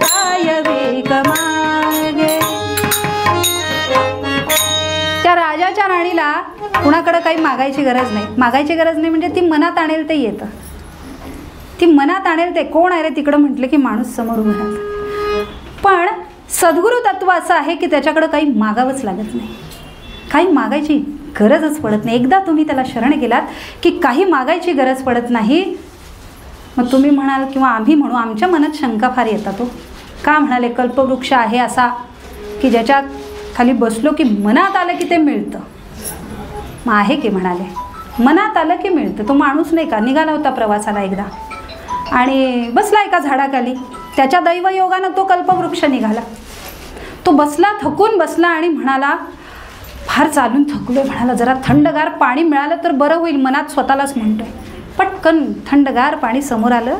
Speaker 1: काय भीक मागे. त्या राजाच्या राणीला कुणाकडं काही मागायची गरज नाही. मागायची गरज नाही म्हणजे ती मनात आणेल ते येतं. ती मनात आणेल ते. कोण आहे रे तिकडं म्हटलं की माणूस समोर उभं राहतं. पण सद्गुरु तत्व असं आहे की त्याच्याकडं काही मागावंच लागत नाही, काही मागायची गरजच पडत नाही. एकदा तुम्ही त्याला शरण गेलात की काही मागायची गरज पडत नाही. मग तुम्ही म्हणाल किंवा आम्ही म्हणू, आमच्या मनात शंका फार येतात. का म्हणाले कल्पवृक्ष आहे असा की ज्याच्या खाली बसलो की मनात आलं की ते मिळतं. मग आहे की म्हणाले मनात आलं की मिळतं. तो माणूस नाही का निघाला होता प्रवासाला एकदा, आणि बसला एका झाडाखाली. त्याच्या दैवयोगानं तो कल्पवृक्ष निघाला. तो बसला, थकून बसला आणि म्हणाला, फार चालून थकलोय. म्हणाला जरा थंडगार पाणी मिळालं तर बरं होईल, मनात स्वतःलाच म्हणतोय. पटकन थंडगार पाणी समोर आलं.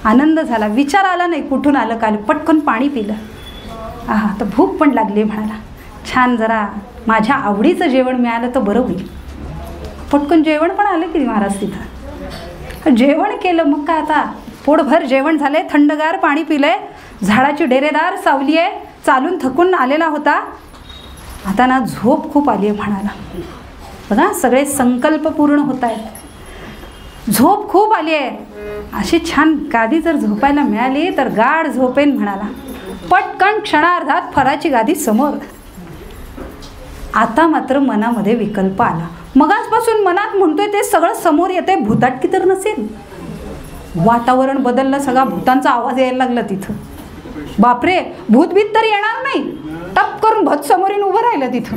Speaker 1: आनंद झाला, विचार आला नाही कुठून आलं काल. पटकन पाणी पिलं. आहा, तर भूक पण लागली. म्हणाला छान, जरा माझ्या आवडीचं जेवण मिळालं तर बरं होईल. पटकन जेवण पण आलं की महाराज तिथं. जेवण केलं. मग काय आता पोटभर जेवण झाले, थंडगार पाणी पिलंय, झाडाची डेरेदार सावली आहे, चालून थकून आलेला होता. आता ना झोप खूप आली आहे. म्हणाला बघा सगळे संकल्प पूर्ण होत आहेत. झोप खूप आली आहे. अशी छान गादी जर झोपायला मिळाली तर गाढ झोपेन. म्हणाला पटकन क्षणार्धात फराची गादी समोर. आता मात्र मनामध्ये विकल्प आला. मगाचपासून मनात म्हणतोय ते सगळं समोर येते. भूताटकी तर नसेल. वातावरण बदललं, सगळा भूतांचा आवाज यायला लागला तिथं. बापरे, भूतभीत तर येणार नाही. टप करून भूत समोर येऊन उभं राहिलं तिथं.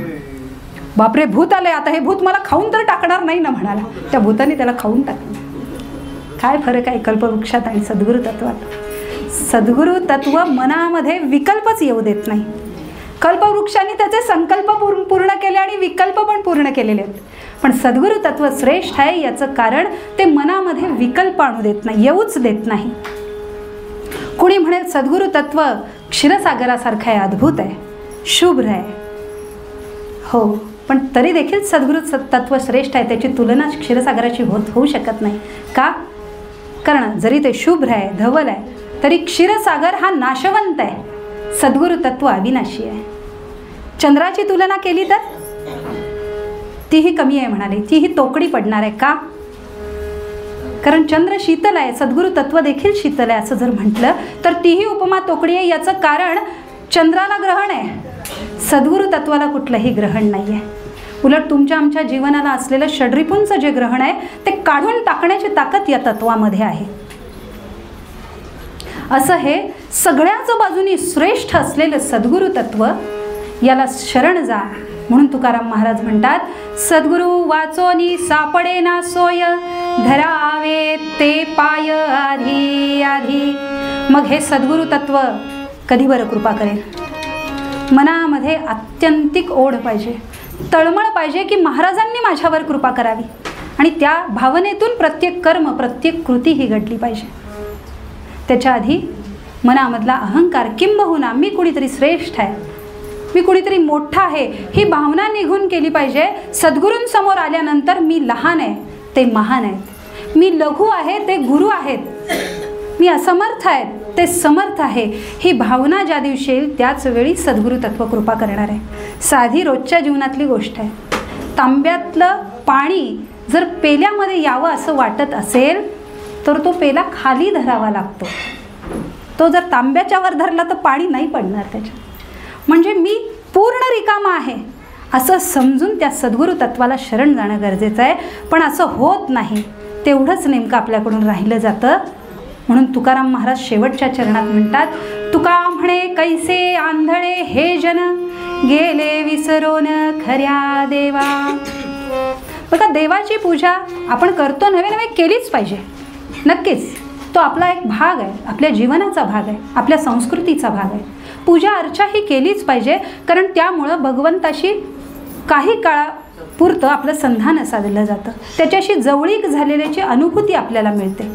Speaker 1: बापरे, भूत आलंय, आता हे भूत मला खाऊन तर टाकणार नाही ना. म्हणाला त्या भूताने त्याला खाऊन टाकलं. काय फरक आहे कल्पवृक्षात आणि सद्गुरु तत्वात. सद्गुरु तत्व मनामध्ये विकल्पच येऊ देत नाही. कल्पवृक्षाने त्याचे संकल्प पूर्ण केले आणि विकल्प पण पूर्ण केलेले आहेत. पण सद्गुरु तत्व श्रेष्ठ आहे याचं कारण ते मनामध्ये विकल्प आणू देत नाही, येऊच देत नाही. कोणी म्हणेल सद्गुरु तत्व क्षीरसागरासारखं आहे, अद्भुत आहे, शुभ्र आहे. हो, पण तरी देखील सद्गुरु तत्व श्रेष्ठ आहे. त्याची तुलना क्षीरसागराची होऊ शकत नाही. का? कारण जरी ते शुभ्र आहे, धवल आहे, तरी क्षीरसागर हा नाशवंत आहे. सद्गुरु तत्व अविनाशी आहे. चंद्राची तुलना केली तर तीही कमी आहे म्हणाले, तीही तोकडी पडणार आहे. का? कारण चंद्र शीतल आहे, सद्गुरु तत्व देखील शीतल आहे असं जर म्हटलं तर तीही उपमा तोकडी आहे. याचं कारण चंद्राला ग्रहण आहे, सद्गुरु तत्वाला कुठलंही ग्रहण नाही आहे. उलट तुमच्या आमच्या जीवनाला असलेलं षड्रिपूंचं जे ग्रहण आहे ते काढून टाकण्याची ताकद या तत्वामध्ये आहे. असं हे सगळ्याच बाजूनी श्रेष्ठ असलेलं सद्गुरु तत्व, याला शरण जा. म्हणून तुकाराम महाराज म्हणतात, सद्गुरु वाचोनी सापडे ना सोय, धरावे ते पाय आधी आधी. मग हे सद्गुरु तत्व कधी बरं कृपा करेल? मनामध्ये आत्यंतिक ओढ पाहिजे, तळमळ पाहिजे की महाराजांनी माझ्यावर कृपा करावी. आणि त्या भावनेतून प्रत्येक कर्म, प्रत्येक कृती ही घडली पाहिजे. त्याच्या आधी मनामधला अहंकार, किंबहुना मी कुणीतरी श्रेष्ठ आहे, मी कुणीतरी मोठा आहे, ही भावना निघून केली पाहिजे. सद्गुरूंसमोर आल्यानंतर मी लहान आहे, ते महान आहेत, मी लघु आहे, ते गुरु आहेत, मी असमर्थ आहे, ते समर्थ आहे, ही भावना ज्या दिवशी येईल त्याच वेळी सद्गुरु तत्व कृपा करणार आहे. साधी रोजच्या जीवनातली गोष्ट आहे. तांब्यातलं पाणी जर पेल्यामध्ये यावं असं वाटत असेल तर तो पेला खाली धरावा लागतो. तो जर तांब्याच्या वर धरला तर पाणी नाही पडणार त्याच्यात. म्हणजे मी पूर्ण रिकामा आहे असं समजून त्या सद्गुरु तत्वाला शरण जाणं गरजेचं आहे. पण असं होत नाही, तेवढंच नेमकं आपल्याकडून राहिलं जातं. म्हणून तुकाराम महाराज शेवटच्या चरणात म्हणतात, तुका म्हणे कैसे आंधळे हे जन, गेले विसरून खऱ्या देवा. बघा, देवाची पूजा आपण करतो, नवे नवे केलीच पाहिजे. नक्कीच तो आपला एक भाग आहे, आपल्या जीवनाचा भाग आहे, आपल्या संस्कृतीचा भाग आहे. पूजा अर्चा ही केलीच पाहिजे, कारण त्यामुळं भगवंताशी काही काळापुरतं आपलं संधान साधलं जातं, त्याच्याशी जवळीक झालेल्याची अनुभूती आपल्याला मिळते.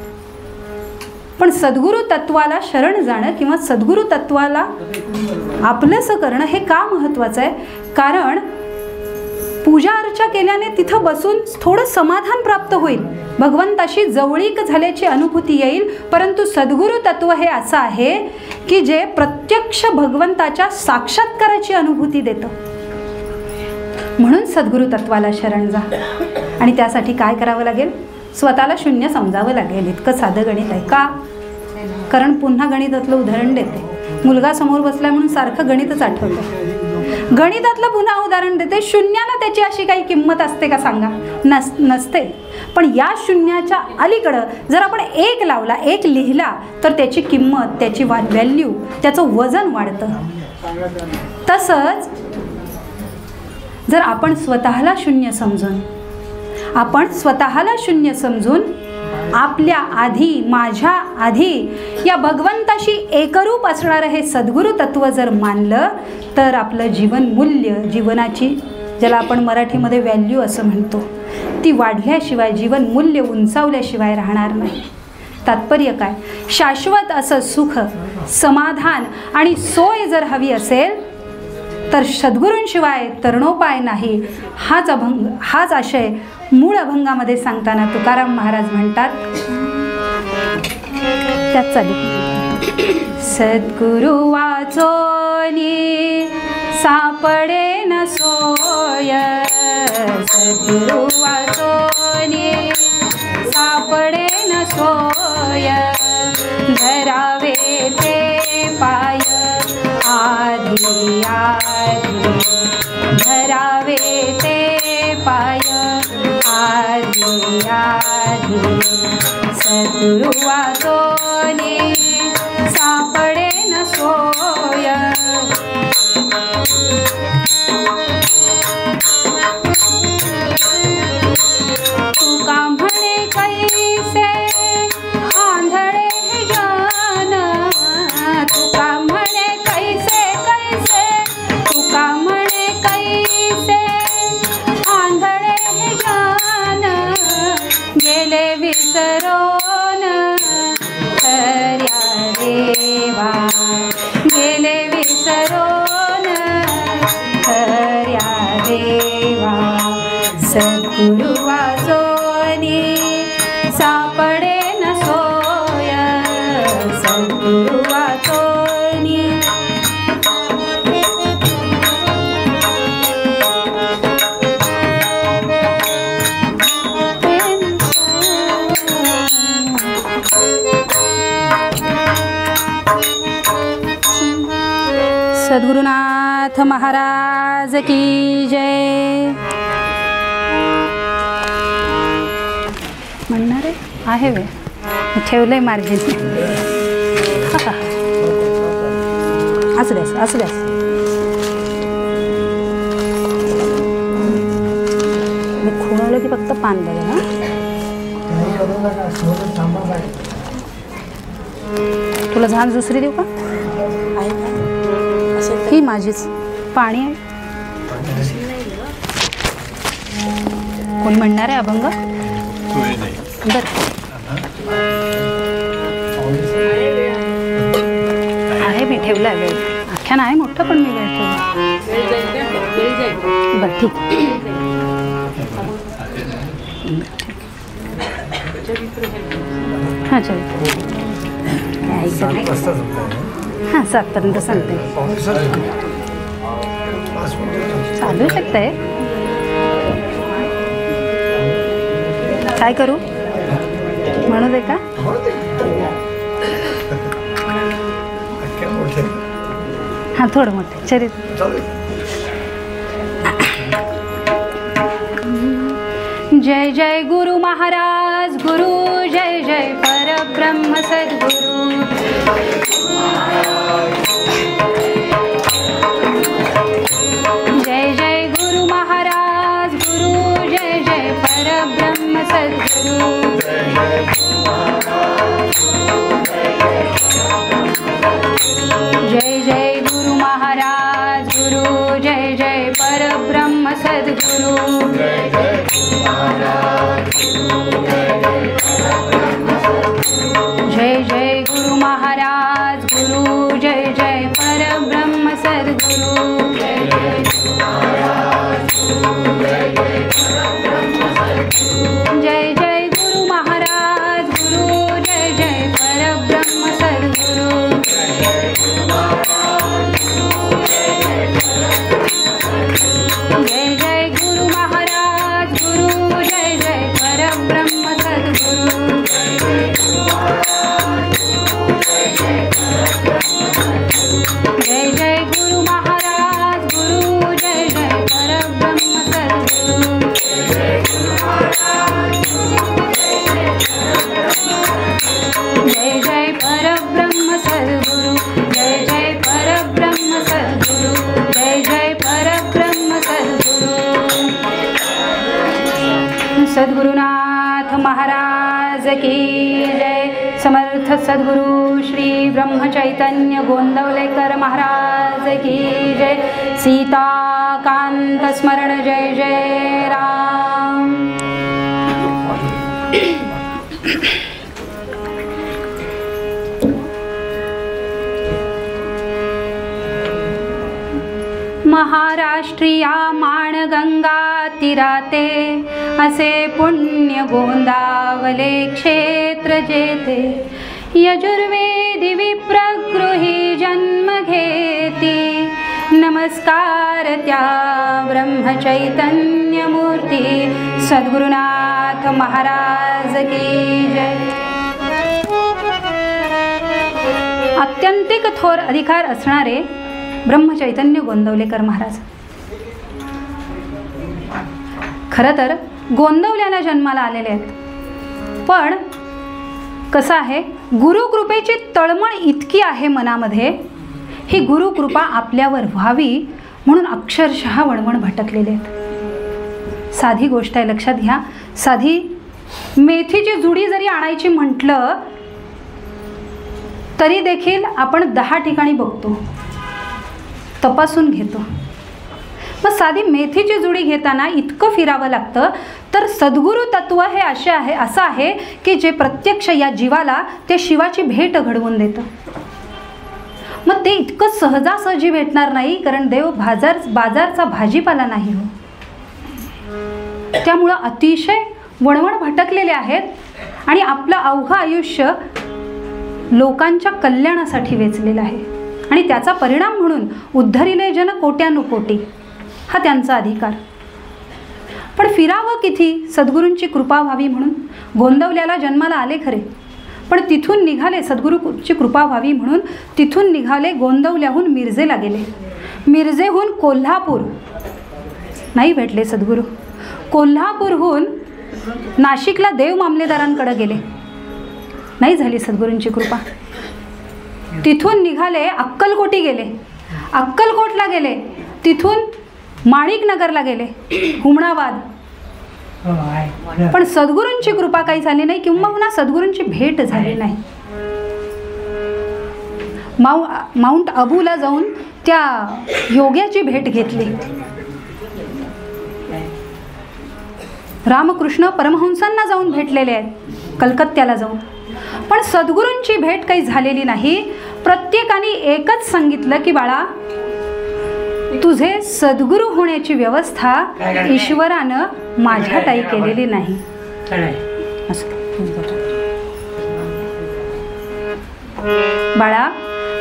Speaker 1: पण सद्गुरु तत्वाला शरण जाणं किंवा सद्गुरु तत्वाला आपलंसं करणं हे का महत्त्वाचं आहे? कारण पूजा अर्चा केल्याने तिथं बसून थोडं समाधान प्राप्त होईल, भगवंताशी जवळीक झाल्याची अनुभूती येईल. परंतु सद्गुरु तत्व हे असं आहे की जे प्रत्यक्ष भगवंताच्या साक्षात्काराची अनुभूती देतं. म्हणून सद्गुरु तत्वाला शरण जा. आणि त्यासाठी काय करावं लागेल? स्वतःला शून्य समजावं लागेल. इतकं साधं गणित आहे. का? कारण पुन्हा गणितातलं उदाहरण देते. मुलगा समोर बसलाय म्हणून सारखं गणितच आठवतं. गणितातलं पुन्हा उदाहरण देते. शून्याला त्याची अशी काही किंमत असते का सांगा? नसते. पण या शून्याच्या अलीकडं जर आपण एक लावला, एक लिहिला, तर त्याची किंमत, त्याची व्हॅल्यू, त्याचं वजन वाढतं. तसंच जर आपण स्वतःला शून्य समजून आपल्या आधी, माझ्या आधी या भगवंताशी एकरूप असणारं हे सद्गुरु तत्व जर मानलं तर आपलं जीवन मूल्य, जीवनाची ज्याला आपण मराठीमध्ये व्हॅल्यू असं म्हणतो, ती वाढल्याशिवाय, जीवन मूल्य उंचावल्याशिवाय राहणार नाही. तात्पर्य काय? शाश्वत असं सुख, समाधान आणि सोय जर हवी असेल तर सद्गुरूंशिवाय तरणोपाय नाही. हाच आशय मूळ अभंगामध्ये सांगताना तुकाराम महाराज म्हणतात, त्यात चालू, सद्गुरु वाचोनी सापडे न सोय, सद्गुरु वाचोनी सापडे न सोय, धरावे ते पाय आधी आधी, धरावे ते पाय आधी आधी, सद्गुरु वाचोनी सापडे न सोय. तुका म्हणे कैसे आंधळे जन, तुका म्हणे कैसे कैसे, तुका म्हणे कैसे आंधळे जन, गेले विसरून खऱ्या देवा, गेले विसरून खऱ्या देवा, सद्गुरु वाचोनी सापडे न सोय, सद्गुरु वाचोनी. सद्गुरुनाथ महाराज की जय. म्हणणार आहे वे ठेवलंय मार्जिन, असू द्यास असू द्यास. मी खुणवलं की फक्त पान बघा ना. तुला झाड दुसरी देऊ का? ही माझीच. पाणी आहे. कोण म्हणणार आहे अभंग? बर आहे, मी ठेवलं आहे वेळ. आख्यान आहे मोठं पण मी वेळ ठेवलं. बरं ठीक. हां चल. हां 7पर्यंत सांगते. चालू शकतंय. काय करू म्हणू दे का? हां थोडं मोठं चरित्र. जय जय गुरु महाराज गुरु, जय जय परब्रह्म सद्गुरु. जय जय गुरु महाराज गुरु, जय जय परब्रह्म सद्गुरु. जय जय गुरु महाराज गुरु, जय जय परब्रह्म सद्गुरु. जय जय गुरु महाराज गुरु, जय जय परब्रह्म सद्गुरु. जय जय गुरु महाराज गुरु, जय जय परब्रह्म सद्गुरु. जय जय गुरु महाराज गुरु, जय जय परब्रह्म सद्गुरु. जय जय गुरु महाराज गुरु, जय जय परब्रह्म सद्गुरु. जय जय परब्रह्म सद्गुरु. जय जय परब्रह्म सद्गुरु. जय जय परब्रह्म सद्गुरु. सद्गुरुनाथ महाराज महाराज की जय. समर्थ सद्गुरु श्री ब्रह्मचैतन्य गोंदवलेकर महाराज की जय. सीताकांत स्मरण जय जय राम. महाराष्ट्रीया माणगंगा तीराते असे पुण्य गोंदावले क्षेत्र जेते. यजुर्वेदी विप्रगृही जन्म घेती. नमस्कार त्या ब्रह्मचैतन्य मूर्ती सद्गुरुनाथ महाराज की जय. अत्यंतिक थोर अधिकार असणारे ब्रह्मचैतन्य गोंदवलेकर महाराज. खरं तर गोंदवल्याला जन्माला आलेले आहेत, पण कसं आहे, गुरुकृपेची तळमळ इतकी आहे मनामध्ये, ही गुरुकृपा आपल्यावर व्हावी म्हणून अक्षरशः वणवण भटकलेले आहेत. साधी गोष्ट आहे, लक्षात घ्या. साधी मेथीची जुडी जरी आणायची म्हटलं तरी देखील आपण 10 ठिकाणी बघतो, तपासून घेतो. मग साधी मेथीची जुडी घेताना इतकं फिरावं लागतं. तर सद्गुरु तत्व हे असं आहे की जे प्रत्यक्ष या जीवाला ते शिवाची भेट घडवून देतं. मग ते इतकं सहजासहजी भेटणार नाही, कारण देव बाजारचा भाजीपाला नाही हो. त्यामुळं अतिशय वणवण भटकलेले आहेत आणि आपलं अवघं आयुष्य लोकांच्या कल्याणासाठी वेचलेलं आहे. आणि त्याचा परिणाम म्हणून उद्धरिले जन कोट्यानुकोटी, हा त्यांचा अधिकार. पण फिरावं किती सद्गुरूंची कृपा व्हावी म्हणून. गोंदवल्याला जन्माला आले खरे, पण तिथून निघाले सद्गुरूची कृपा व्हावी म्हणून. तिथून निघाले, गोंदवल्याहून मिरजेला गेले. मिरजेहून कोल्हापूर नाही भेटले सद्गुरू. कोल्हापूरहून नाशिकला देव मामलेदारांकडे गेले, नाही झाली सद्गुरूंची कृपा. तिथून निघाले, अक्कलकोटी गेले, अक्कलकोटला गेले, तिथून माणिकनगरला गेले, हुमणाबाद. पण सद्गुरूंची कृपा काही झाली नाही, किंवा सद्गुरूंची भेट झाली नाही. माउंट अबूला जाऊन त्या योग्याची भेट घेतली. रामकृष्ण परमहंसांना जाऊन भेटलेले आहेत कलकत्त्याला जाऊन, पण सद्गुरूंची भेट काही झालेली नाही. प्रत्येकाने एकच सांगितलं की बाळा, तुझे सद्गुरू होण्याची व्यवस्था ईश्वरानं माझ्या ताई केलेली नाही. बाळा,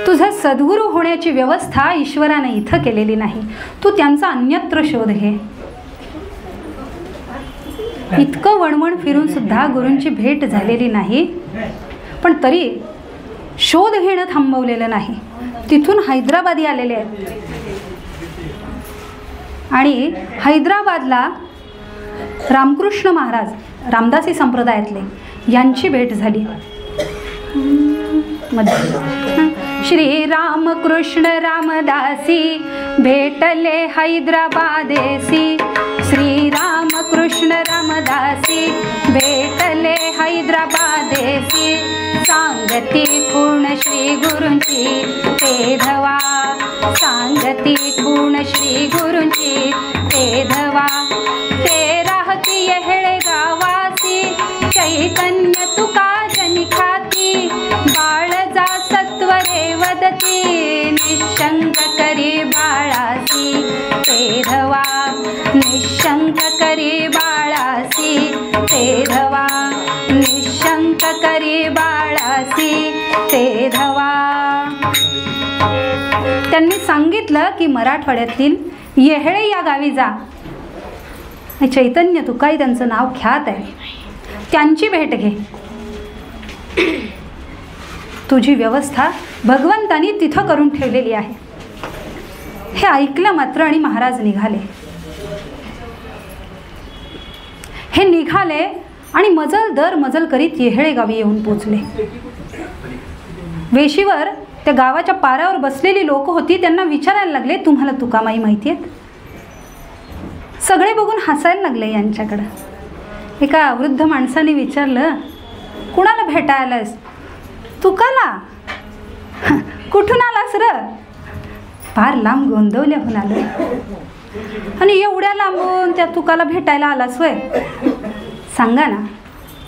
Speaker 1: तुझे सद्गुरू होण्याची व्यवस्था ईश्वरानं इथं केलेली नाही, तू त्यांचा अन्यत्र शोध घे. इतकं वणवण फिरून सुद्धा गुरूंची भेट झालेली नाही, पण तरी शोध घेणं थांबवलेलं नाही. तिथून हैदराबादी आलेले आहेत आणि हैदराबादला रामकृष्ण महाराज, रामदासी संप्रदायातले, यांची भेट झाली. श्री रामकृष्ण रामदासी भेटले हैदराबादेसी. श्री रामकृष्ण रामदासी भेटले हैदराबादेसी. सांगती खूण श्री गुरूंची ते धवा. सांगती खूण श्री गुरूंची ते धवा. ते राहती येहळे गावासी. चैतन्य तुका जनी खाती. बाळजा सत्वरे वदती. निशंक करी बाळासी ते धवा. निशंक करी बाळासी ते धवा. निशंक करी बाळासी ते धवा. त्यांनी सांगितलं की मराठवाड्यातील येहळे या गावी जा. चैतन्य तुकाई त्यांचं नाव ख्यात आहे, त्यांची भेट घे. तुझी व्यवस्था भगवंतानी तिथं करून ठेवलेली आहे. हे ऐकलं मात्र आणि महाराज निघाले. हे निघाले आणि मजल दर मजल करीत येहळे गावी येऊन पोचले. वेशीवर त्या गावाच्या पारावर बसलेली लोक होती, त्यांना विचारायला लागले, तुम्हाला तुकामाई माहिती आहेत? सगळे बघून हसायला लागले यांच्याकडं. एका वृद्ध माणसाने विचारलं, कुणाला भेटायला आलास? तुकाला? कुठून आलास र? फार लांब गोंदवल्याहून आलो. आणि एवढ्या लांबून त्या तुकाला भेटायला आलास होय? सांगा ना,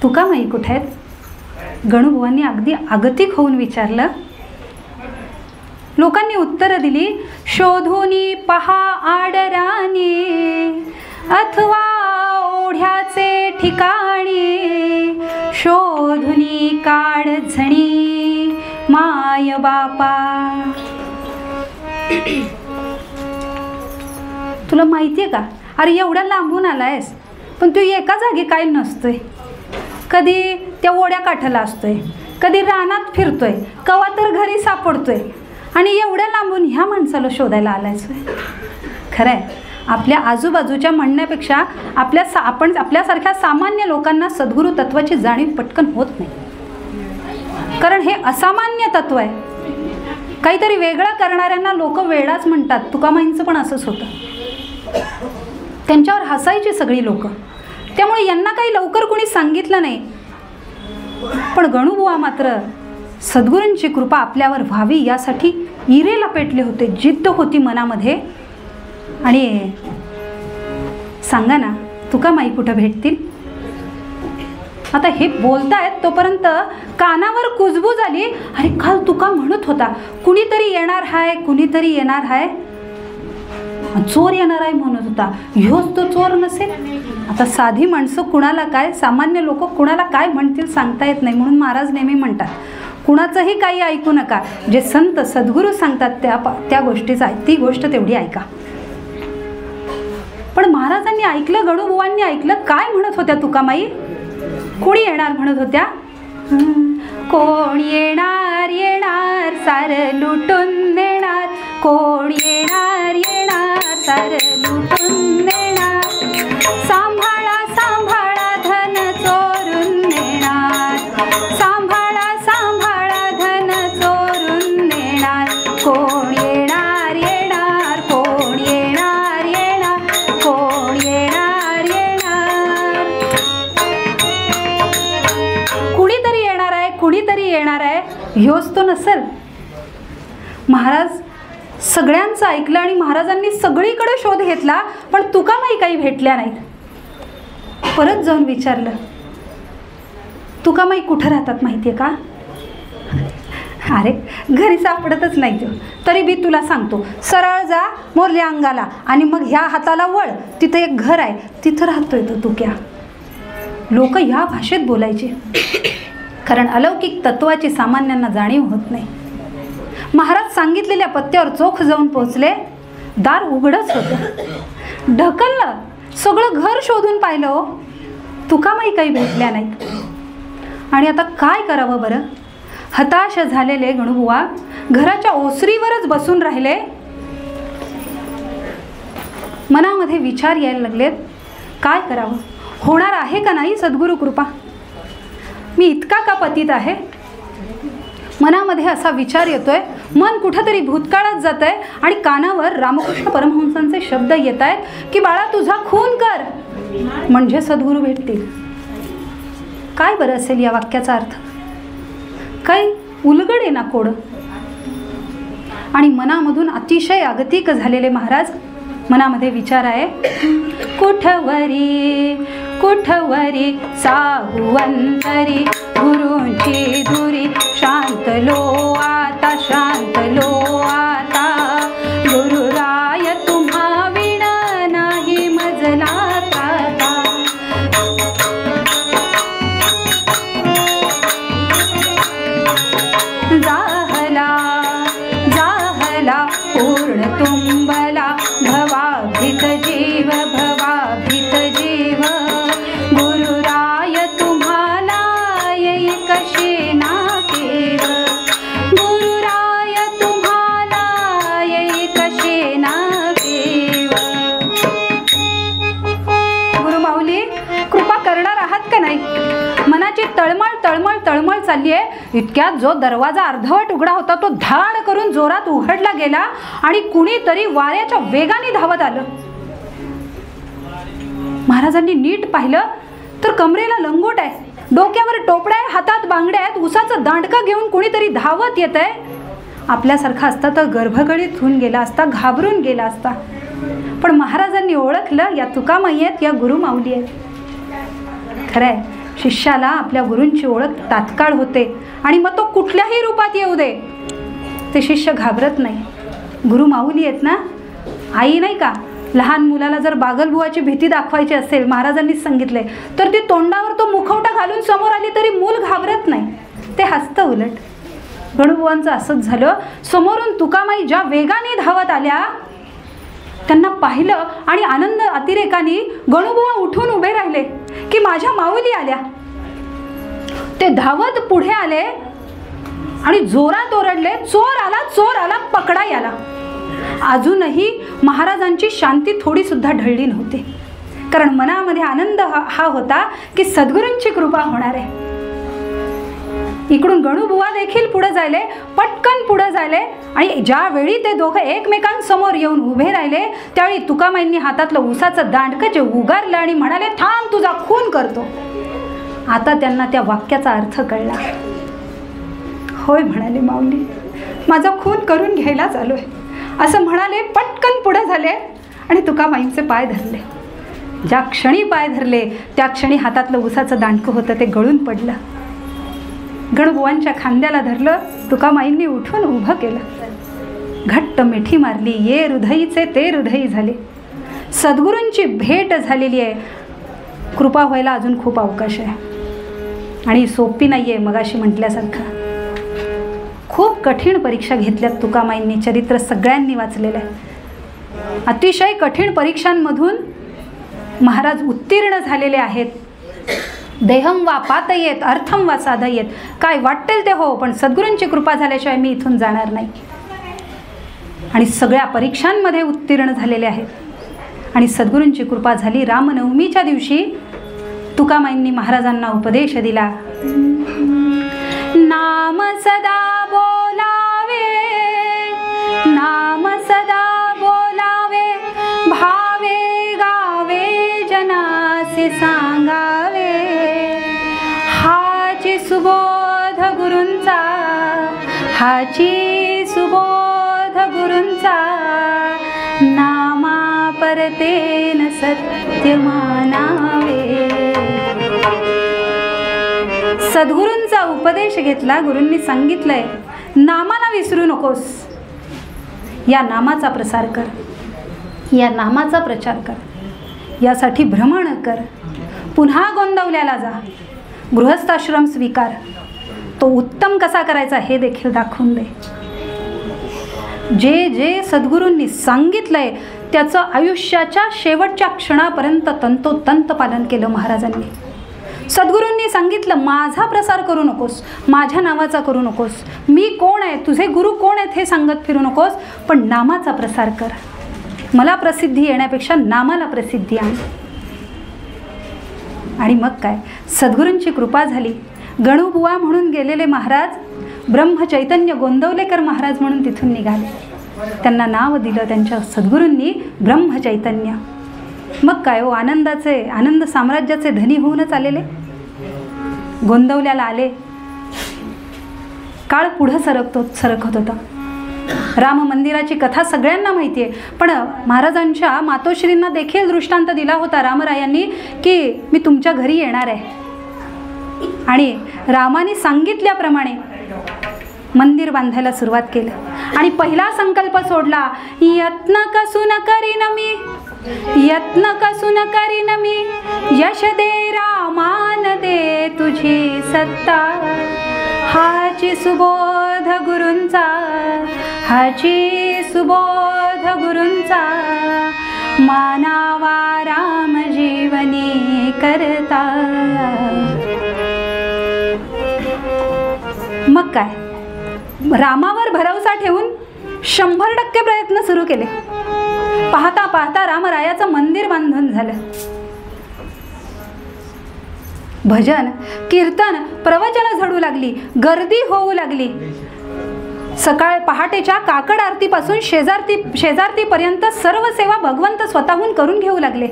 Speaker 1: तुका माई कुठे आहेत? गणूबुवांनी अगदी आगतिक होऊन विचारलं. लोकांनी उत्तरं दिली. शोधूनी पहा आडराणी अथवा ओढ्याचे ठिकाणी, शोधूनी काळझणी माय बापा. तुला माहितीये का, अरे एवढ्या लांबून आलायस पण तू एका जागी काय नसतोय. कधी त्या ओढ्या काठाला असतोय, कधी रानात फिरतोय, कवा तर घरी सापडतोय, आणि एवढ्या लांबून ह्या माणसाला शोधायला आलायस. खरंय, आपल्या आजूबाजूच्या म्हणण्यापेक्षा आपण आपल्यासारख्या सामान्य लोकांना सद्गुरू तत्वाची जाणीव पटकन होत नाही. कारण हे असामान्य तत्व आहे. काहीतरी वेगळं करणाऱ्यांना लोक वेडाच म्हणतात. तुकामाईंचं पण असंच होतं. त्यांच्यावर हसायची सगळी लोक. त्यामुळे यांना काही लवकर कोणी सांगितलं नाही. पण गणूबुवा मात्र सद्गुरूंची कृपा आपल्यावर व्हावी यासाठी इरेला पेटले होते. जिद्द होती मनामध्ये. आणि सांगा ना, तुकामाई कुठं भेटतील? आता हे बोलतायत तोपर्यंत कानावर कुजबूज आली. अरे काल तुका म्हणत होता कुणीतरी येणार हाय, कुणीतरी येणार हाय. चोर येणार आहे म्हणत होता. ह्योच तो चोर नसेल? आता साधी माणसं कुणाला काय, सामान्य लोक कुणाला काय म्हणतील सांगता येत नाही. म्हणून महाराज नेहमी म्हणतात, कुणाचंही काही ऐकू नका. जे संत सद्गुरू सांगतात त्या गोष्टीचा ती गोष्ट तेवढी ऐका. पण महाराजांनी ऐकलं, गणूबुवांनी ऐकलं. काय म्हणत होत्या तुकामाई? कोणी येणार म्हणत होत्या? कोण येणार येणार सार लुटून देणार, कोण येणार येणार सार लुटून देणार, सांभाळा सांभाळा धन चोरून नेणार, सांभाळा सांभाळा धन चोरून नेणार, कोण येणार येणार, कोण येणार येणार, कोण येणार येणार. कुणीतरी येणार आहे, कुणीतरी येणार आहे. ह्योच तो नसेल? महाराज सगळ्यांचं ऐकलं आणि महाराजांनी सगळीकडे शोध घेतला, पण तुकामाई काही भेटल्या नाहीत. परत जाऊन विचारलं, तुकामाई कुठं राहतात माहितीये का? अरे घरी सापडतच नाही तो. तरी बी तुला सांगतो, सरळ जा मोरल्या अंगाला आणि मग ह्या हाताला वळ, तिथं एक घर आहे, तिथं राहतोय तो तुक्या. लोक ह्या भाषेत बोलायचे. कारण अलौकिक तत्वाची सामान्यांना जाणीव होत नाही. महाराज सांगितलेल्या पत्त्यावर चोख जाऊन पोचले. दार उघडच होतं. ढकललं, सगळं घर शोधून पाहिलं. तुकामाई काही भेटल्या नाहीत. आणि आता काय करावं बरं? हताश झालेले गणूबुवा घराच्या ओसरीवरच बसून राहिले. मनामध्ये विचार यायला लागलेत, काय करावं? होणार आहे का नाही सद्गुरू कृपा? मी इतका का पतित आहे? मनामध्ये असा विचार येतोय. मन कुठेतरी भूतकाळात जात आहे आणि कानावर रामकृष्ण परमहंसांचे शब्द येत आहेत की बाळा तुझा खून कर म्हणजे सद्गुरू भेटतील. काय बरं असेल या वाक्याचा अर्थ? काही उलगड आहे ना कोड. आणि मनामधून अतिशय आगतिक झालेले महाराज मनामध्ये विचार आहे, कुठवरी कुठवरी सावंतरी गुरूंची दुरी, शांतलो आता शांतलो आता, गुरुराय तुम्हा विना नाही मजला आता. जाहला जाहला पूर्ण तुंबला भवाभीत जीव भवाभीत जीव, गुरुराय तुम्हाला येई कशी नाकेव, गुरुराय तुम्हाला येई कशी नाकेव. गुरुमाऊली कृपा करणार आहात का नाही? मनाची तळमळ तळमळ तळमळ चालली आहे. इतक्यात जो दरवाजा अर्धवट उघडा होता तो धाड करून जोरात उघडला गेला आणि कुणीतरी वाऱ्याच्या वेगाने धावत आलं. महाराजांनी नीट पाहिलं तर कमरेला लंगोट आहे, डोक्यावर टोपड्या आहे, हातात बांगड्या आहेत, उसाचं दांडकं घेऊन कुणीतरी धावत येत आहे. आपल्यासारखा असता तर गर्भगडीत होऊन गेला असता, घाबरून गेला असता. पण महाराजांनी ओळखलं, या तुकामाई आहेत, या गुरुमाऊली आहेत. खरंय, शिष्याला आपल्या गुरूंची ओळख तात्काळ होते आणि मग तो कुठल्याही रूपात येऊ दे, ते शिष्य घाबरत नाही. गुरुमाऊली आहेत ना. आई नाही का, लहान मुलाला जर बागलबुवाची भीती दाखवायची असेल, महाराजांनीच सांगितलंय, तर ती तोंडावर तो मुखवटा घालून समोर आली तरी मूल घाबरत नाही, ते हसतं उलट. गणुबुवांचं असंच झालं. समोरून तुकामाई ज्या वेगाने धावत आल्या, त्यांना पाहिलं आणि आनंद अतिरेकाने गणुबुवा उठून उभे राहिले की माझ्या माऊली आल्या. ते धावत पुढे आले आणि जोरात ओरडले, चोर आला, चोर आला, पकडा याला. अजूनही महाराजांची शांती थोडी सुद्धा ढळली नव्हती, कारण मनामध्ये आनंद हा होता की सद्गुरूंची कृपा होणार आहे. इकडून गणुबुवा देखील पुढे जायले, पटकन पुढे जायले आणि ज्यावेळी ते दोघं एकमेकांसमोर येऊन उभे राहिले, त्यावेळी तुकामाईंनी हातातलं उसाचं दांडकं जे उगारलं आणि म्हणाले, थांब, तुझा खून करतो. आता त्यांना त्या वाक्याचा अर्थ कळला. होय म्हणाले माऊली, माझा खून करून घ्यायला चालू आहे असं म्हणाले. पटकन पुढे झाले आणि तुकामाईंचे पाय धरले. ज्या क्षणी पाय धरले त्या क्षणी हातातलं उसाचं दांडकं होतं ते गळून पडलं. गणुबुवांच्या खांद्याला धरलं. तुकामाईंनी उठून उभं केलं, घट्ट मिठी मारली. ये हृदयीचे ते हृदयी झाले. सद्गुरूंची भेट झालेली आहे. कृपा व्हायला अजून खूप अवकाश आहे आणि सोपी नाही आहे. मगाशी म्हटल्यासारखं खूप कठीण परीक्षा घेतल्यात तुकामाईंनी. चरित्र सगळ्यांनी वाचलेलं आहे. अतिशय कठीण परीक्षांमधून महाराज उत्तीर्ण झालेले आहेत. देहम वा पातयेत, अर्थम वा साधयेत, काय वाटेल ते हो, पण सद्गुरूंची कृपा झाल्याशिवाय मी इथून जाणार नाही. आणि सगळ्या परीक्षांमध्ये उत्तीर्ण झालेले आहेत. आणि सद्गुरूंची कृपा झाली. रामनवमीच्या दिवशी तुकामाईंनी महाराजांना उपदेश दिला. नाम सदा बोलावे, नाम सदा बोलावे, भावे गावे जनासे सांगावे. हाची सुबोध गुरूंचा, हाची सुबोध गुरूंचा, नामा परतेन सत्य मानावे. सद्गुरूंचा उपदेश घेतला. गुरूंनी सांगितलंय, नामाला विसरू नकोस, या नामाचा प्रसार कर, या नामाचा प्रचार कर, यासाठी भ्रमण कर, पुन्हा गोंदवल्याला जा, गृहस्थाश्रम स्वीकार, तो उत्तम कसा करायचा हे देखील दाखवून दे. जे जे सद्गुरूंनी सांगितलंय त्याचं आयुष्याच्या शेवटच्या क्षणापर्यंत तंतोतंत पालन केलं महाराजांनी. सद्गुरूंनी सांगितलं, माझा प्रसार करू नकोस, माझ्या नावाचा करू नकोस, मी कोण आहे, तुझे गुरु कोण आहेत हे सांगत फिरू नकोस, पण नामाचा प्रसार कर. मला प्रसिद्धी येण्यापेक्षा नामाला प्रसिद्धी आण. आणि मग काय, सद्गुरूंची कृपा झाली. गणुबुवा म्हणून गेलेले महाराज ब्रह्मचैतन्य गोंदवलेकर महाराज म्हणून तिथून निघाले. त्यांना नाव दिलं त्यांच्या सद्गुरूंनी ब्रह्मचैतन्य. मग काय हो, आनंद साम्राज्याचे धनी होऊनच आलेले. गोंदवल्याला आले. काळ पुढं सरकत होता. राम मंदिराची कथा सगळ्यांना माहिती आहे, पण महाराजांच्या मातोश्रींना देखील दृष्टांत दिला होता रामरायांनी की मी तुमच्या घरी येणार आहे. आणि रामाने सांगितल्याप्रमाणे मंदिर बांधायला सुरुवात केलं. आणि पहिला संकल्प सोडला, यत्न कसून करीन मी, यत्न कसून करीन मी, यश दे रामान दे तुझी सत्ता. हाची सुबोध गुरूंचा, हाची सुबोध गुरूंचा, मानावा राम जीवनी करता. मग काय, रामावर भरवसा ठेवून 100% प्रयत्न सुरू केले. पाहता पाहता रामरायाचं मंदिर बांधून झालं. भजन, कीर्तन, प्रवचन झडू लागली, गर्दी होऊ लागली. सकाळ पहाटेच्या काकड आरतीपासून शेजारतीपर्यंत सर्व सेवा भगवंत स्वतःहून करून घेऊ लागले.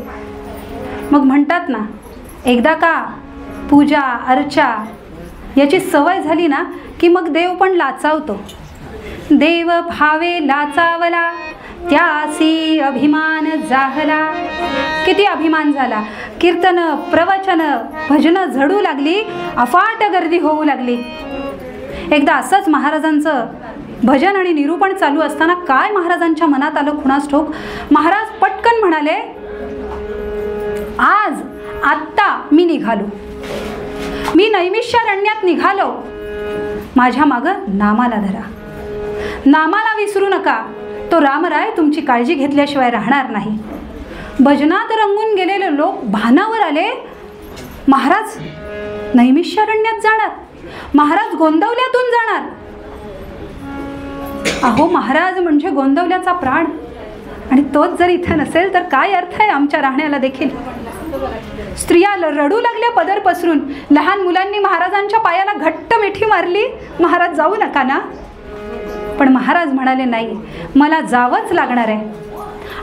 Speaker 1: मग म्हणतात ना, एकदा का पूजा अर्चा याची सवय झाली ना की मग देव पण लाचावतो. देव भावे लाचावला त्यासी अभिमान जाहला. किती अभिमान झाला. कीर्तन प्रवचन भजन झडू लागली, अफाट गर्दी होऊ लागली. एकदा असंच महाराजांचं भजन आणि निरूपण चालू असताना काय महाराजांच्या मनात आलं कुणास ठाऊक. महाराज पटकन म्हणाले, आज आत्ता मी निघालो, मी नैमिषारण्यात निघालो, माझ्या मागं नामाला धरा, नामाला विसरू नका. तो रामराय तुमची काळजी घेतल्याशिवाय राहणार नाही. भजनात रंगून गेलेले लोक भानावर आले. महाराज नैमिषारण्यात जाणार, महाराज गोंदवल्यातून जाणार. अहो महाराज म्हणजे गोंदवल्याचा प्राण, आणि तोच जर इथे नसेल तर काय अर्थ आहे आमच्या राहण्याला देखील. स्त्रिया रडू लागल्या पदर पसरून. लहान मुलांनी महाराजांच्या पायाला घट्ट मिठी मारली. महाराज जाऊ नका ना. पण महाराज म्हणाले, नाही, मला जावंच लागणार आहे.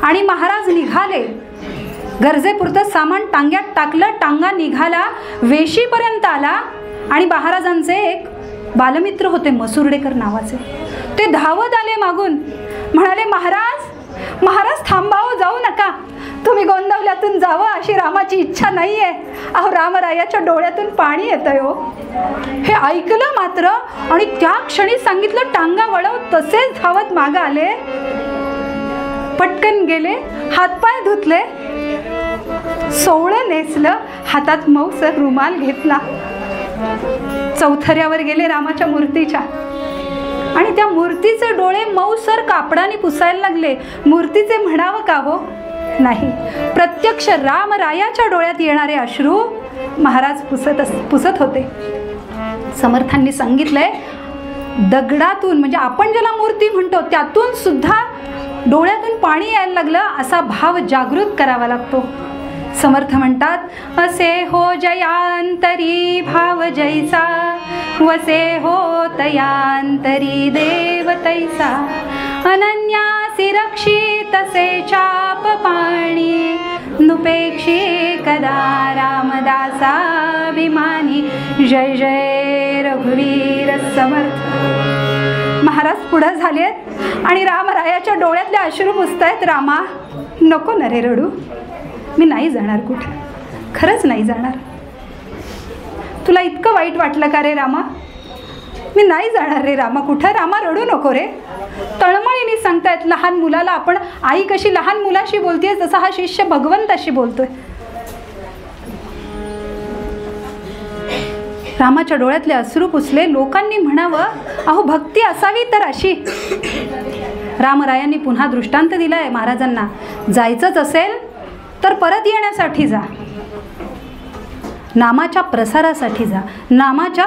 Speaker 1: आणि महाराज निघाले. गरजेपुरतं सामान टांग्यात टाकलं, टांगा निघाला, वेशीपर्यंत आला. आणि महाराजांचे एक बालमित्र होते मसुर्डेकर नावाचे, ते धावत आले मागून. म्हणाले, महाराज महाराज थांबावं, जाऊ नका, तुम्ही गोंदवल्यातून जावं अशी रामाची इच्छा नाही आहे. अहो रामरायाच्या डोळ्यातून पाणी येतंय हो. हे ऐकलं मात्र आणि त्या क्षणी सांगितलं टांगा वळव. तसेच धावत मागं आले. पटकन गेले, हातपाय धुतले, सोवळं नेसलं, हातात मऊसर रुमाल घेतला. चौथऱ्यावर गेले रामाच्या मूर्तीच्या, आणि त्या मूर्तीचे डोळे मऊसर कापडाने पुसायला लागले. मूर्तीचे म्हणावं का हो? नाही, प्रत्यक्ष रामरायाच्या डोळ्यात येणारे अश्रू महाराज पुसत होते. समर्थांनी सांगितलंय, दगडातून म्हणजे आपण ज्याला मूर्ती म्हणतो त्यातून सुद्धा डोळ्यातून पाणी यायला लागलं, असा भाव जागृत करावा लागतो. समर्थ म्हणतात, असे हो जयांतरी भाव जैसा, वसे हो तयांतरी देव तैसा, अनन्यासी रक्षित से चाप पाणी, नुपेक्षी कदा रामदासाभिमानी. जय जय रघुवीर समर्थ. महाराज पुढे झालेत आणि रामरायाच्या डोळ्यातले अश्रू पुसतायत. रामा नको न रे रडू, मी नाही जाणार कुठे, खरंच नाही जाणार. तुला इतकं वाईट वाटलं का रे रामा? मी नाही जाणार रे रामा कुठं. रामा रडू नको रे. तळमळीने सांगतायत. लहान मुलाला आपण आई कशी लहान मुलाशी बोलतेय तसा हा शिष्य भगवंताशी बोलतोय. रामाच्या डोळ्यातले अश्रू पुसले. लोकांनी म्हणावं, अहो भक्ती असावी तर अशी. रामरायांनी पुन्हा दृष्टांत दिलाय महाराजांना, जायचंच असेल तर परत येण्यासाठी जा, नामाच्या प्रसारासाठी जा, नामाच्या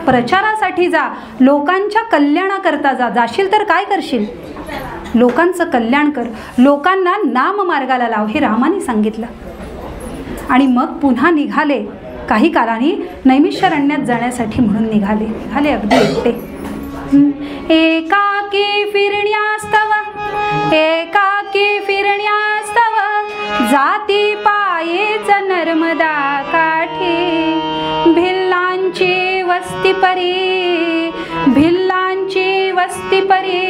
Speaker 1: प्रचारासाठी जा, लोकांच्या कल्याणाकरता जा. जाशील तर काय करशील? लोकांचं कल्याण कर, लोकांना नाम मार्गाला लाव, हे रामाने सांगितलं. आणि मग पुन्हा निघाले. काही कालाने नैमिषारण्यात जाण्यासाठी म्हणून निघाले अगदी एकटे. एकाकी फिरण्यास्तव, एकाकी फिरण्यास्तव, जाती पायेच नर्मदा काठी, भिल्लांची वस्ती परी, भिल्लांची वस्ती परी,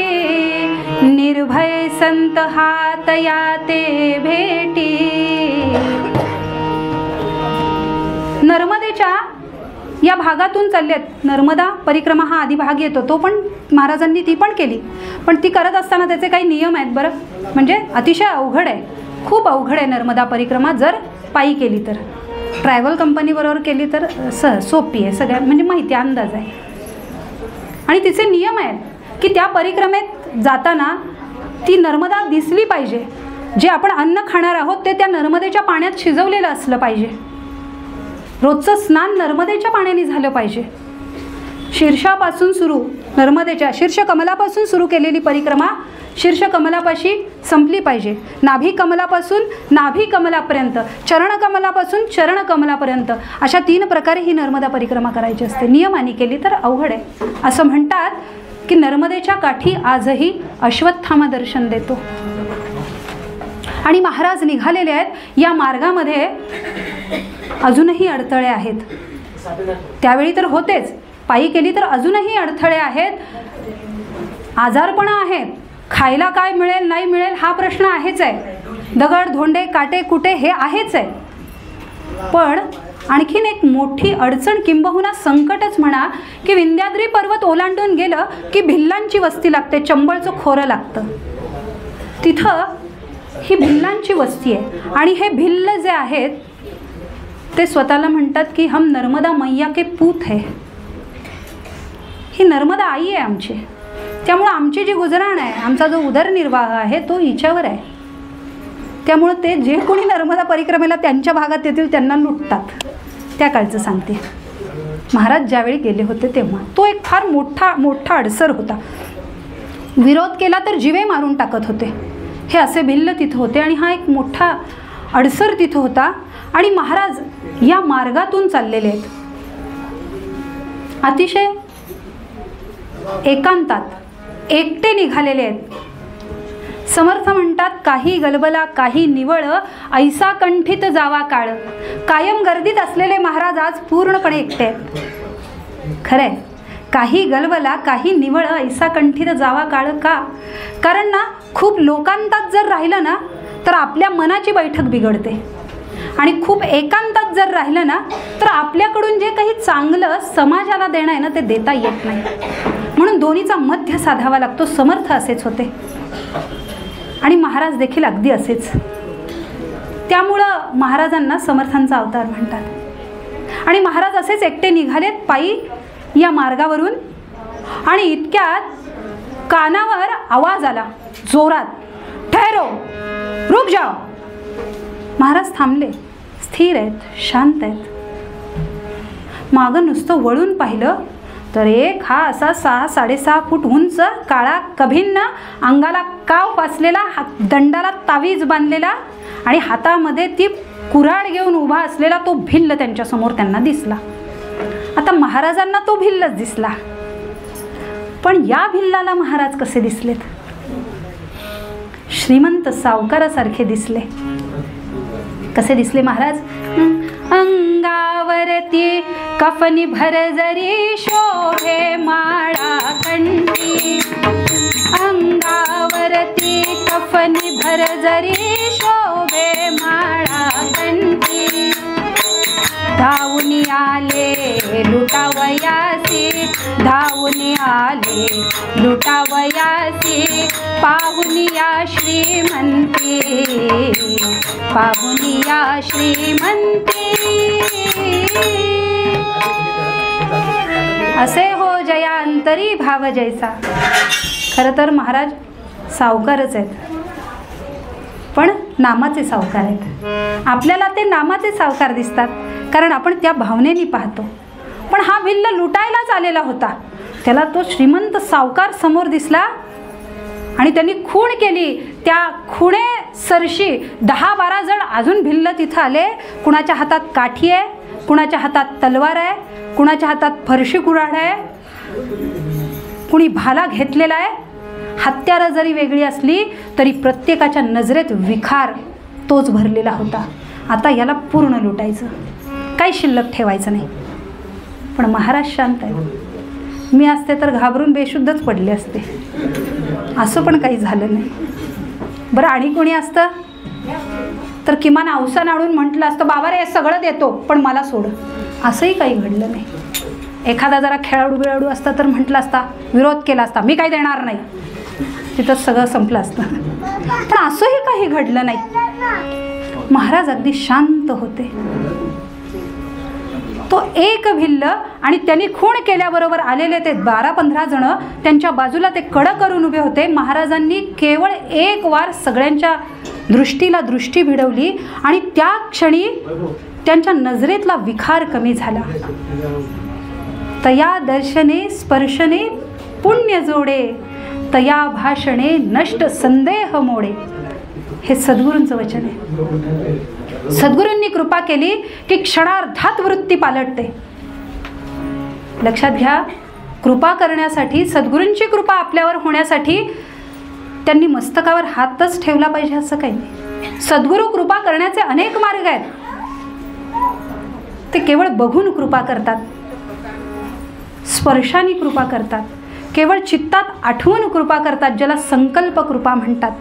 Speaker 1: निर्भय संत हात याते भेटी. नर्मदेच्या या भागातून चाललेत. नर्मदा परिक्रमा हा आधी भाग येतो, तो पण महाराजांनी ती पण केली. पण ती करत असताना त्याचे काही नियम आहेत बरं. म्हणजे अतिशय अवघड आहे, खूप अवघड आहे नर्मदा परिक्रमा. जर पायी केली तर, ट्रॅव्हल कंपनीबरोबर केली तर सोपी आहे, सगळ्या म्हणजे माहिती अंदाज आहे. आणि तिचे नियम आहेत की त्या परिक्रमेत जाताना ती नर्मदा दिसली पाहिजे. जे आपण अन्न खाणार आहोत ते त्या नर्मदेच्या पाण्यात शिजवलेलं असलं पाहिजे. रोजचं स्नान नर्मदेच्या पाण्याने झालं पाहिजे. शीर्षापासून सुरू, नर्मदेच्या शीर्षकमलापासून सुरू केलेली परिक्रमा शीर्षकमलापाशी संपली पाहिजे. नाभी कमलापासून नाभी कमलापर्यंत, चरणकमलापासून चरणकमलापर्यंत, अशा 3 प्रकारे ही नर्मदा परिक्रमा करायची असते. नियमाने केली तर अवघड आहे. असं म्हणतात की नर्मदेच्या काठी आजही अश्वत्थामा दर्शन देतो. आणि महाराज निघालेले आहेत. या मार्गामध्ये अजूनही अडथळे आहेत. त्यावेळी तर होतेच, पायी केली तर अजूनही अडथळे आहेत, आजारपणा आहेत, खायला काय मिळेल नाही मिळेल हा प्रश्न आहेच आहे, दगड धोंडे काटे कुटे हे आहेच आहे. पण आणखीन एक मोठी अडचण किंबहुना संकटच म्हणा की विंध्याद्री पर्वत ओलांडून गेलं की भिल्लांची वस्ती लागते, चंबळचं खोरं लागतं. तिथं ही भिल्लांची वस्ती आहे आणि हे भिल्ल जे आहेत ते स्वतःला म्हणतात की हम नर्मदा मैया के पूत है. ही नर्मदा आई आहे आमची, त्यामुळं आमची जी गुजराण आहे, आमचा जो उदरनिर्वाह आहे तो हिच्यावर आहे. त्यामुळं ते जे कोणी नर्मदा परिक्रमेला त्यांच्या भागात येतील त्यांना लुटतात. त्या काळचं सांगते. महाराज ज्यावेळी गेले होते तेव्हा तो एक फार मोठा अडसर होता. विरोध केला तर जीवे मारून टाकत होते. हे असे भिल्ल तिथं होते आणि हा एक मोठा अडसर तिथं होता. आणि महाराज या मार्गातून चाललेले आहेत, अतिशय एकांतात एकटे निघालेले आहेत. समर्थ म्हणतात, काही गलबला काही निवळ ऐसा कंठित जावा काळ. कायम गर्दीत असलेले महाराज आज पूर्णपणे एकटे आहेत. खरंय, काही गलबला काही निवळ ऐसा कंठित जावा काळ. का? कारण ना खूप लोकांतात जर राहिलं ना तर आपल्या मनाची बैठक बिघडते आणि खूप एकांतात जर राहिलं ना तर आपल्याकडून जे काही चांगलं समाजाला देणं आहे ना ते देता येत नाही. म्हणून दोन्हीचा मध्य साधावा लागतो. समर्थ असेच होते आणि महाराज देखील अगदी असेच. त्यामुळं महाराजांना समर्थांचा अवतार म्हणतात. आणि महाराज असेच एकटे निघालेत पायी या मार्गावरून आणि इतक्यात कानावर आवाज आला जोरात, ठहरो, रुक जाओ. महाराज थांबले, स्थिर आहेत, शांत आहेत. मागं नुसतं वळून पाहिलं तर एक हा असा 6-6.5 फूट उंच काळा कभिन्न, अंगाला काव फासलेला, दंडाला तावीज बांधलेला आणि हातामध्ये ती कुऱ्हाड घेऊन उभा असलेला तो भिल्ल त्यांच्यासमोर त्यांना दिसला. आता महाराजांना तो भिल्लच दिसला, पण या भिल्लाला महाराज कसे दिसलेत? श्रीमंत सावकारासारखे दिसले. कसे दिसले महाराज? अंगावरती कफनी भरजरी शोभे माळा कंठी. अंगावरती कफनी भरजरी शोभे माळा कंठी. धावून आले लुटावयासी, धावून आले लुटावयासी. पाहून या श्रीमंती, पाहून या श्रीमंती. असे हो जयांतरी भाव जैसा. खरं तर महाराज सावकारच आहेत, पण नामाचे सावकार आहेत. आपल्याला ते नामाचे सावकार दिसतात कारण आपण त्या भावनेने पाहतो. पण हा भिल्ल लुटायलाच आलेला होता. त्याला तो श्रीमंत सावकार समोर दिसला आणि त्यांनी खूण केली. त्या खुणे सरशी 10-12 जण अजून भिल्ल तिथं आले. कुणाच्या हातात काठी आहे, कुणाच्या हातात तलवार आहे, कुणाच्या हातात फरशी कुऱ्हाड आहे, कुणी भाला घेतलेला आहे. हत्यारं जरी वेगळी असली तरी प्रत्येकाच्या नजरेत विखार तोच भरलेला होता. आता याला पूर्ण लुटायचं, काही शिल्लक ठेवायचं नाही. पण महाराज शांत आहेत. मी असते तर घाबरून बेशुद्धच पडले असते. असं पण काही झालं नाही. बरं, आणि कोणी असतं तर किमान अवसान आणून म्हटलं असतं, बाबा रे सगळं देतो पण मला सोड. असंही काही घडलं नाही. एखादा जरा खेळाडू असता तर म्हटलं असता, विरोध केला असता, मी काही देणार नाही, तिथंच सगळं संपलं असतं. पण असंही काही घडलं नाही. महाराज अगदी शांत होते. तो एक भिल्ल आणि त्यांनी खूण केल्याबरोबर आलेले ते 12-15 जण त्यांच्या बाजूला ते कडं करून उभे होते. महाराजांनी केवळ एक वार सगळ्यांच्या दृष्टीला दृष्टी भिडवली आणि त्या क्षणी त्यांच्या नजरेतला विखार कमी झाला. तया दर्शने स्पर्शने पुण्य जोडे, तया भाषणे नष्ट संदेह मोडे. हे सद्गुरूंचं वचन आहे. सद्गुरूंनी कृपा केली की क्षणार्धात वृत्ती पालटते. लक्षात घ्या, कृपा करण्यासाठी, सद्गुरूंची कृपा आपल्यावर होण्यासाठी त्यांनी मस्तकावर हातच ठेवला पाहिजे असं काही नाही. सद्गुरू कृपा करण्याचे अनेक मार्ग आहेत. ते केवळ बघून कृपा करतात, स्पर्शाने कृपा करतात, केवळ चित्तात आठवून कृपा करतात, ज्याला संकल्प कृपा म्हणतात.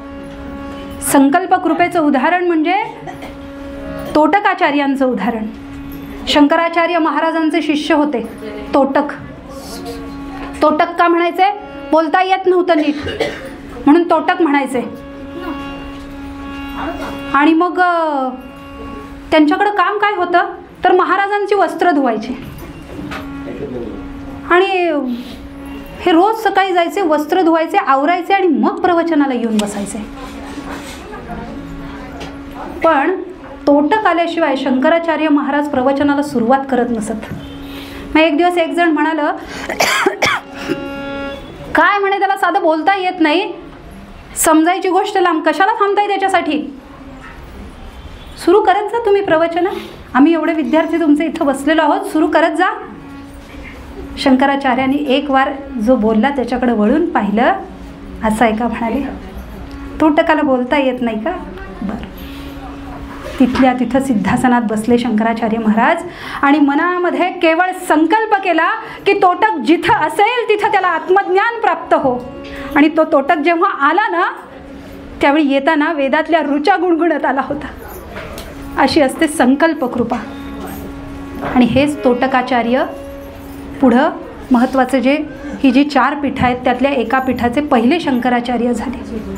Speaker 1: संकल्प कृपेचं उदाहरण म्हणजे तोटकाचार्यांचं उदाहरण. शंकराचार्य महाराजांचे शिष्य होते तोटक. तोटक का म्हणायचे? बोलता येत नव्हतं नीट म्हणून तोटक म्हणायचे. आणि मग त्यांच्याकडं काम काय होतं तर महाराजांची वस्त्र धुवायची. आणि हे रोज सकाळी जायचे, वस्त्र धुवायचे, आवरायचे आणि मग प्रवचनाला येऊन बसायचे. पण तोटक आल्याशिवाय शंकराचार्य महाराज प्रवचनाला सुरुवात करत नसत. मग एक दिवस एक जण म्हणालं, काय म्हणे त्याला साधं बोलता येत नाही, समजायची गोष्ट लांब, कशाला थांबताय त्याच्यासाठी? सुरू करत जा तुम्ही प्रवचन, आम्ही एवढे विद्यार्थी तुमचे इथं बसलेलो आहोत, सुरू करत जा. शंकराचार्यांनी एक वार जो बोलला त्याच्याकडे वळून पाहिलं. असं आहे का म्हणाले? तोटकाला बोलता येत नाही का? बरं. तिथल्या तिथं सिद्धासनात बसले शंकराचार्य महाराज आणि मनामध्ये केवळ संकल्प केला की तोटक जिथं असेल तिथं त्याला आत्मज्ञान प्राप्त हो. आणि तो तोटक जेव्हा आला ना त्यावेळी येताना वेदातल्या ऋचा गुणगुणत आला होता. अशी असते संकल्प कृपा. आणि हेच तोटकाचार्य पुढं महत्त्वाचं जे ही जी 4 पीठं आहेत त्यातल्या एका पीठाचे पहिले शंकराचार्य झाले.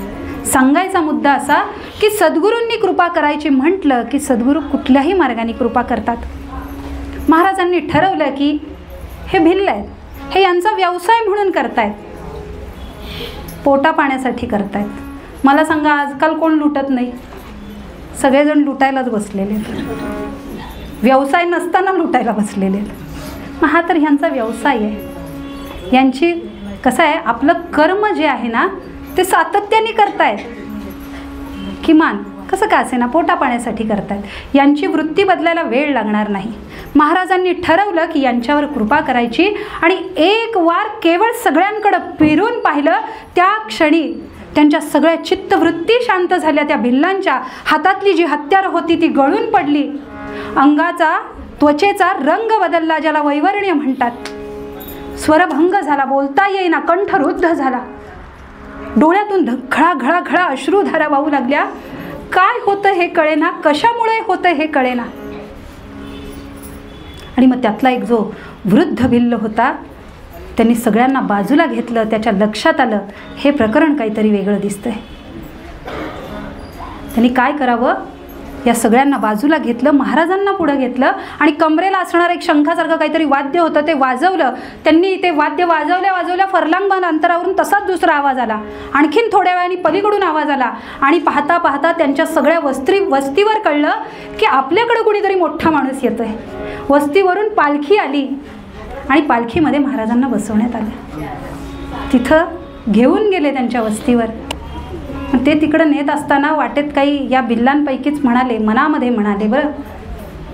Speaker 1: सांगायचा मुद्दा असा की सद्गुरूंनी कृपा करायची म्हटलं की सद्गुरू कुठल्याही मार्गाने कृपा करतात. महाराजांनी ठरवलं की हे भिल्ल आहेत, हे यांचा व्यवसाय म्हणून करतायत, पोटा पाण्यासाठी करतायत. मला सांगा आजकाल कोण लुटत नाही? सगळेजण लुटायलाच बसलेले आहेत, व्यवसाय नसताना लुटायला बसलेले आहेत. मग हा तर ह्यांचा व्यवसाय आहे. यांची कसं आहे, आपलं कर्म जे आहे ना ते सातत्याने करतायत, किमान कसं का असे ना पोटा पाण्यासाठी करतायत. यांची वृत्ती बदलायला वेळ लागणार नाही. महाराजांनी ठरवलं की यांच्यावर कृपा करायची आणि एक वार केवळ सगळ्यांकडं फिरून पाहिलं. त्या क्षणी त्यांच्या सगळ्या चित्तवृत्ती शांत झाल्या. त्या भिल्लांच्या हातातली जी हत्यारं होती ती गळून पडली. अंगाचा त्वचेचा रंग बदलला, ज्याला वैवर्ण्य म्हणतात. स्वरभंग झाला, बोलता येईना, कंठ रुद्ध झाला. डोळ्यातून घळा घळा घळा अश्रूधारा वाहू लागल्या. काय होतं हे कळेना, कशामुळे होतं हे कळेना. आणि मग त्यातला एक जो वृद्ध भिल्ल होता त्यांनी सगळ्यांना बाजूला घेतलं. त्याच्या लक्षात आलं हे प्रकरण काहीतरी वेगळं दिसतंय. त्यांनी काय करावं, या सगळ्यांना बाजूला घेतलं, महाराजांना पुढं घेतलं आणि कमरेला असणारं एक शंखासारखं काहीतरी वाद्य होतं ते वाजवलं. त्यांनी ते वाद्य वाजवल्या वाजवल्या फरलांगमान अंतरावरून तसाच दुसरा आवाज आला. आणखीन थोड्या वेळाने पलीकडून आवाज आला आणि पाहता पाहता त्यांच्या सगळ्या वस्तीवर कळलं की आपल्याकडं कुणीतरी मोठा माणूस येतोय. वस्तीवरून पालखी आली आणि पालखीमध्ये महाराजांना बसवण्यात आलं. तिथं घेऊन गेले त्यांच्या वस्तीवर. ते तिकडं नेत असताना वाटेत काही या भिल्लांपैकीच म्हणाले, मनामध्ये म्हणाले, बरं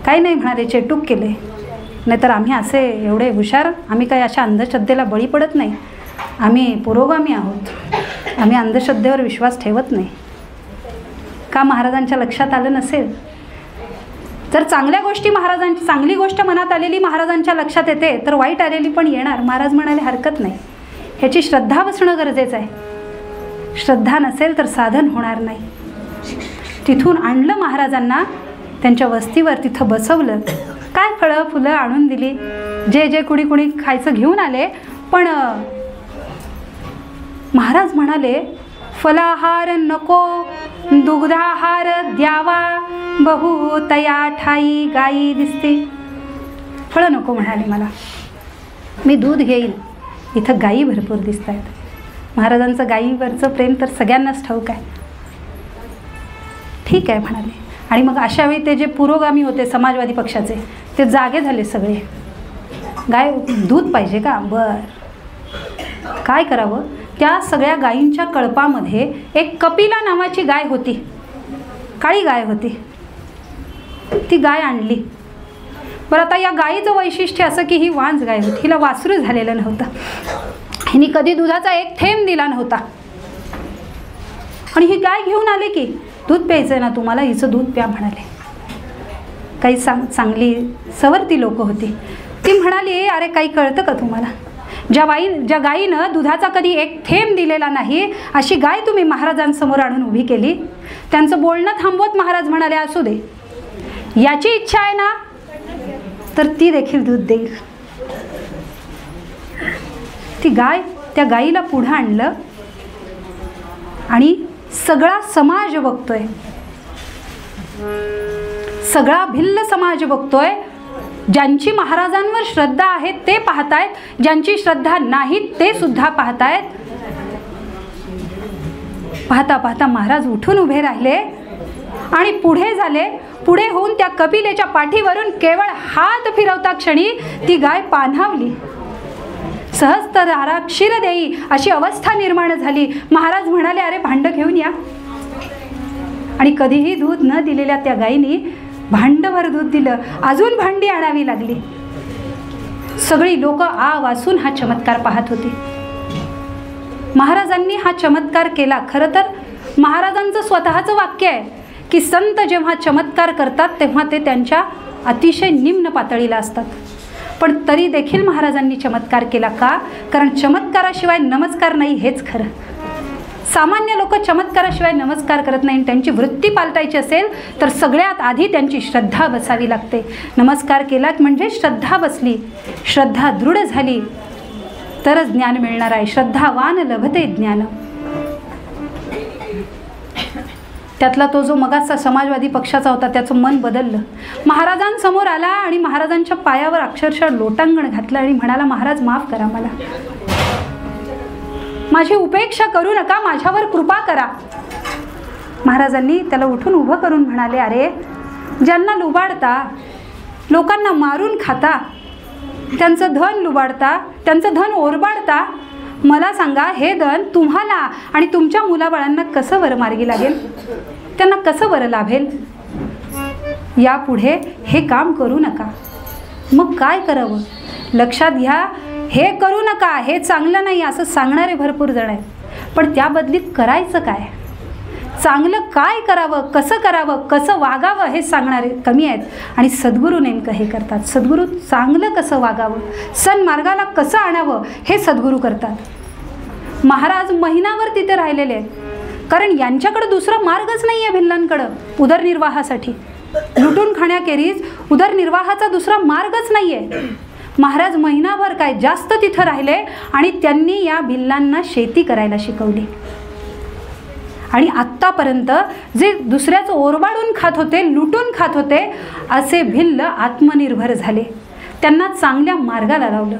Speaker 1: काही नाही म्हणाले, चेटूक केले. नाहीतर आम्ही असे एवढे हुशार, आम्ही काही अशा अंधश्रद्धेला बळी पडत नाही, आम्ही पुरोगामी आहोत, आम्ही अंधश्रद्धेवर विश्वास ठेवत नाही. का महाराजांच्या लक्षात आलं नसेल? जर चांगल्या गोष्टी महाराजांची, चांगली गोष्ट मनात आलेली महाराजांच्या लक्षात येते तर वाईट आलेली पण येणार. महाराज म्हणाले हरकत नाही, ह्याची श्रद्धा बसणं गरजेचं आहे. श्रद्धा नसेल तर साधन होणार नाही. तिथून आणलं महाराजांना त्यांच्या वस्तीवर, तिथं बसवलं. काय फळं फुलं आणून दिली, जे जे कुणी कुणी खायचं घेऊन आले. पण महाराज म्हणाले फलाहार नको, दुग्धाहार द्यावा, बहु तया ठाई गाई दिसते. फळं नको म्हणाले मला, मी दूध घेईल, इथं गायी भरपूर दिसत आहेत. महाराजांचं गायीवरचं प्रेम तर सगळ्यांनाच ठाऊक आहे. ठीक आहे म्हणाले. आणि मग अशावेळी ते जे पुरोगामी होते समाजवादी पक्षाचे ते जागे झाले सगळे. गाय दूध पाहिजे का? बरं काय करावं? त्या सगळ्या गायींच्या कळपामध्ये एक कपिला नावाची गाय होती, काळी गाय होती. ती गाय आणली. बरं आता या गायीचं वैशिष्ट्य असं की ही वांज गाय होती, हिला वासरू झालेलं नव्हतं, हिने कधी दुधाचा एक थेंब दिला नव्हता. आणि ही गाय घेऊन आली की दूध प्यायचं ना तुम्हाला, हिचं दूध प्या म्हणाले. काही चांगली सवरती लोक होती. ती म्हणाली, अरे काही कळतं का तुम्हाला? ज्या गायीनं दुधाचा कधी एक थेंब दिलेला नाही अशी गाय तुम्ही महाराजांसमोर आणून उभी केली. त्यांचं बोलणं थांबवत महाराज म्हणाले, असू दे, याची इच्छा आहे ना तर ती देखील दूध देईल. त्या गायीला पुढं आणलं आणि सगळा समाज बघतोय, सगळा भिल्ल समाज बघतोय. ज्यांची महाराजांवर श्रद्धा आहे ते पाहतायत, ज्यांची श्रद्धा नाही ते सुद्धा पाहतायत. पाहता पाहता महाराज उठून उभे राहिले आणि पुढे झाले. पुढे होऊन त्या कपिलेच्या पाठीवरून केवळ हात फिरवता क्षणी ती गाय पाणावली. सहस्त्रधारा क्षीर देई अशी अवस्था निर्माण झाली. महाराज म्हणाले, अरे भांड घेऊन या. आणि कधीही दूध न दिलेल्या त्या गायीने भांडभर दूध दिलं. अजून भांडी आणावी लागली. सगळी लोक आ वासून हा चमत्कार पाहत होती. महाराजांनी हा चमत्कार केला. खरं तर महाराजांचं स्वतःचं वाक्य आहे की संत जेव्हा चमत्कार करतात तेव्हा ते त्यांच्या अतिशय निम्न पातळीला असतात. पण तरी देखील महाराजांनी चमत्कार केला. का? कारण चमत्काराशिवाय नमस्कार नाही हेच खरं. सामान्य लोक चमत्काराशिवाय नमस्कार करत नाही. त्यांची वृत्ती पालटायची असेल तर सगळ्यात आधी त्यांची श्रद्धा बसावी लागते. नमस्कार केला म्हणजे श्रद्धा बसली, श्रद्धा दृढ झाली तरच ज्ञान मिळणार आहे. श्रद्धावान लभते ज्ञान. त्यातला तो जो मगाचा समाजवादी पक्षाचा होता त्याचं मन बदललं. महाराजांसमोर आला आणि महाराजांच्या पायावर अक्षरशः लोटांगण घातलं आणि म्हणाला, महाराज माफ करा मला, माझी उपेक्षा करू नका, माझ्यावर कृपा करा. महाराजांनी त्याला उठून उभं करून म्हणाले, अरे ज्यांना लुबाडता, लोकांना मारून खाता, त्यांचं धन लुबाडता, त्यांचं धन ओरबाडता, मला सांगा हे धन तुम्हाला आणि तुमच्या मुलाबाळांना कसं बरं मार्गी लागेल? त्यांना कसं बरं लाभेल? यापुढे हे काम करू नका. मग काय करावं? लक्षात घ्या, हे करू नका, हे चांगलं नाही असं सांगणारे भरपूर जण आहेत. पण त्या बदलीत करायचं काय? चांगलं काय करावं, कसं वागावं हे सांगणारे कमी आहेत. आणि सद्गुरू नेमकं हे करतात. सद्गुरू चांगलं कसं वागावं, सन्मार्गाला कसं आणावं हे सद्गुरू करतात. महाराज महिनाभर तिथे राहिलेले आहेत. कारण यांच्याकडं दुसरा मार्गच नाही आहे भिल्लांकडं उदरनिर्वाहासाठी. लुटून खाण्याखेरीज उदरनिर्वाहाचा दुसरा मार्गच नाही आहे. महाराज महिनाभर काय जास्त तिथं राहिले आणि त्यांनी या भिल्लांना शेती करायला शिकवली. आणि आत्तापर्यंत जे दुसऱ्याचं ओरबाडून खात होते, लुटून खात होते, असे भिल्ल आत्मनिर्भर झाले. त्यांना चांगल्या मार्गाला लावलं.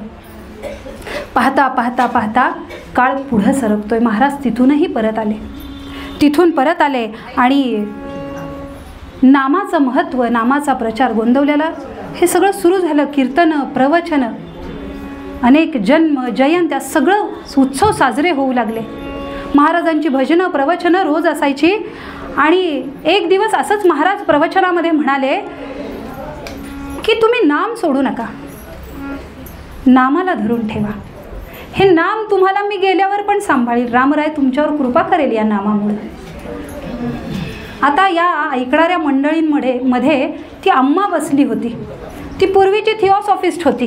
Speaker 1: पाहता पाहता पाहता काळ पुढं सरकतोय. महाराज तिथूनही परत आले. तिथून परत आले आणि नामाचं महत्त्व, नामाचा प्रचार गोंदवल्याला हे सगळं सुरू झालं. कीर्तनं, प्रवचनं, अनेक जन्म जयंत्या, सगळं उत्सव साजरे होऊ लागले. महाराजांची भजनं प्रवचनं रोज असायची. आणि एक दिवस असंच महाराज प्रवचनामध्ये म्हणाले की तुम्ही नाम सोडू नका, नामाला धरून ठेवा. हे नाम तुम्हाला मी गेल्यावर पण सांभाळील. रामराय तुमच्यावर कृपा करेल या नामामुळे. आता या ऐकणाऱ्या मंडळींमध्ये ती अम्मा बसली होती. ती पूर्वीची थिओसॉफिस्ट होती.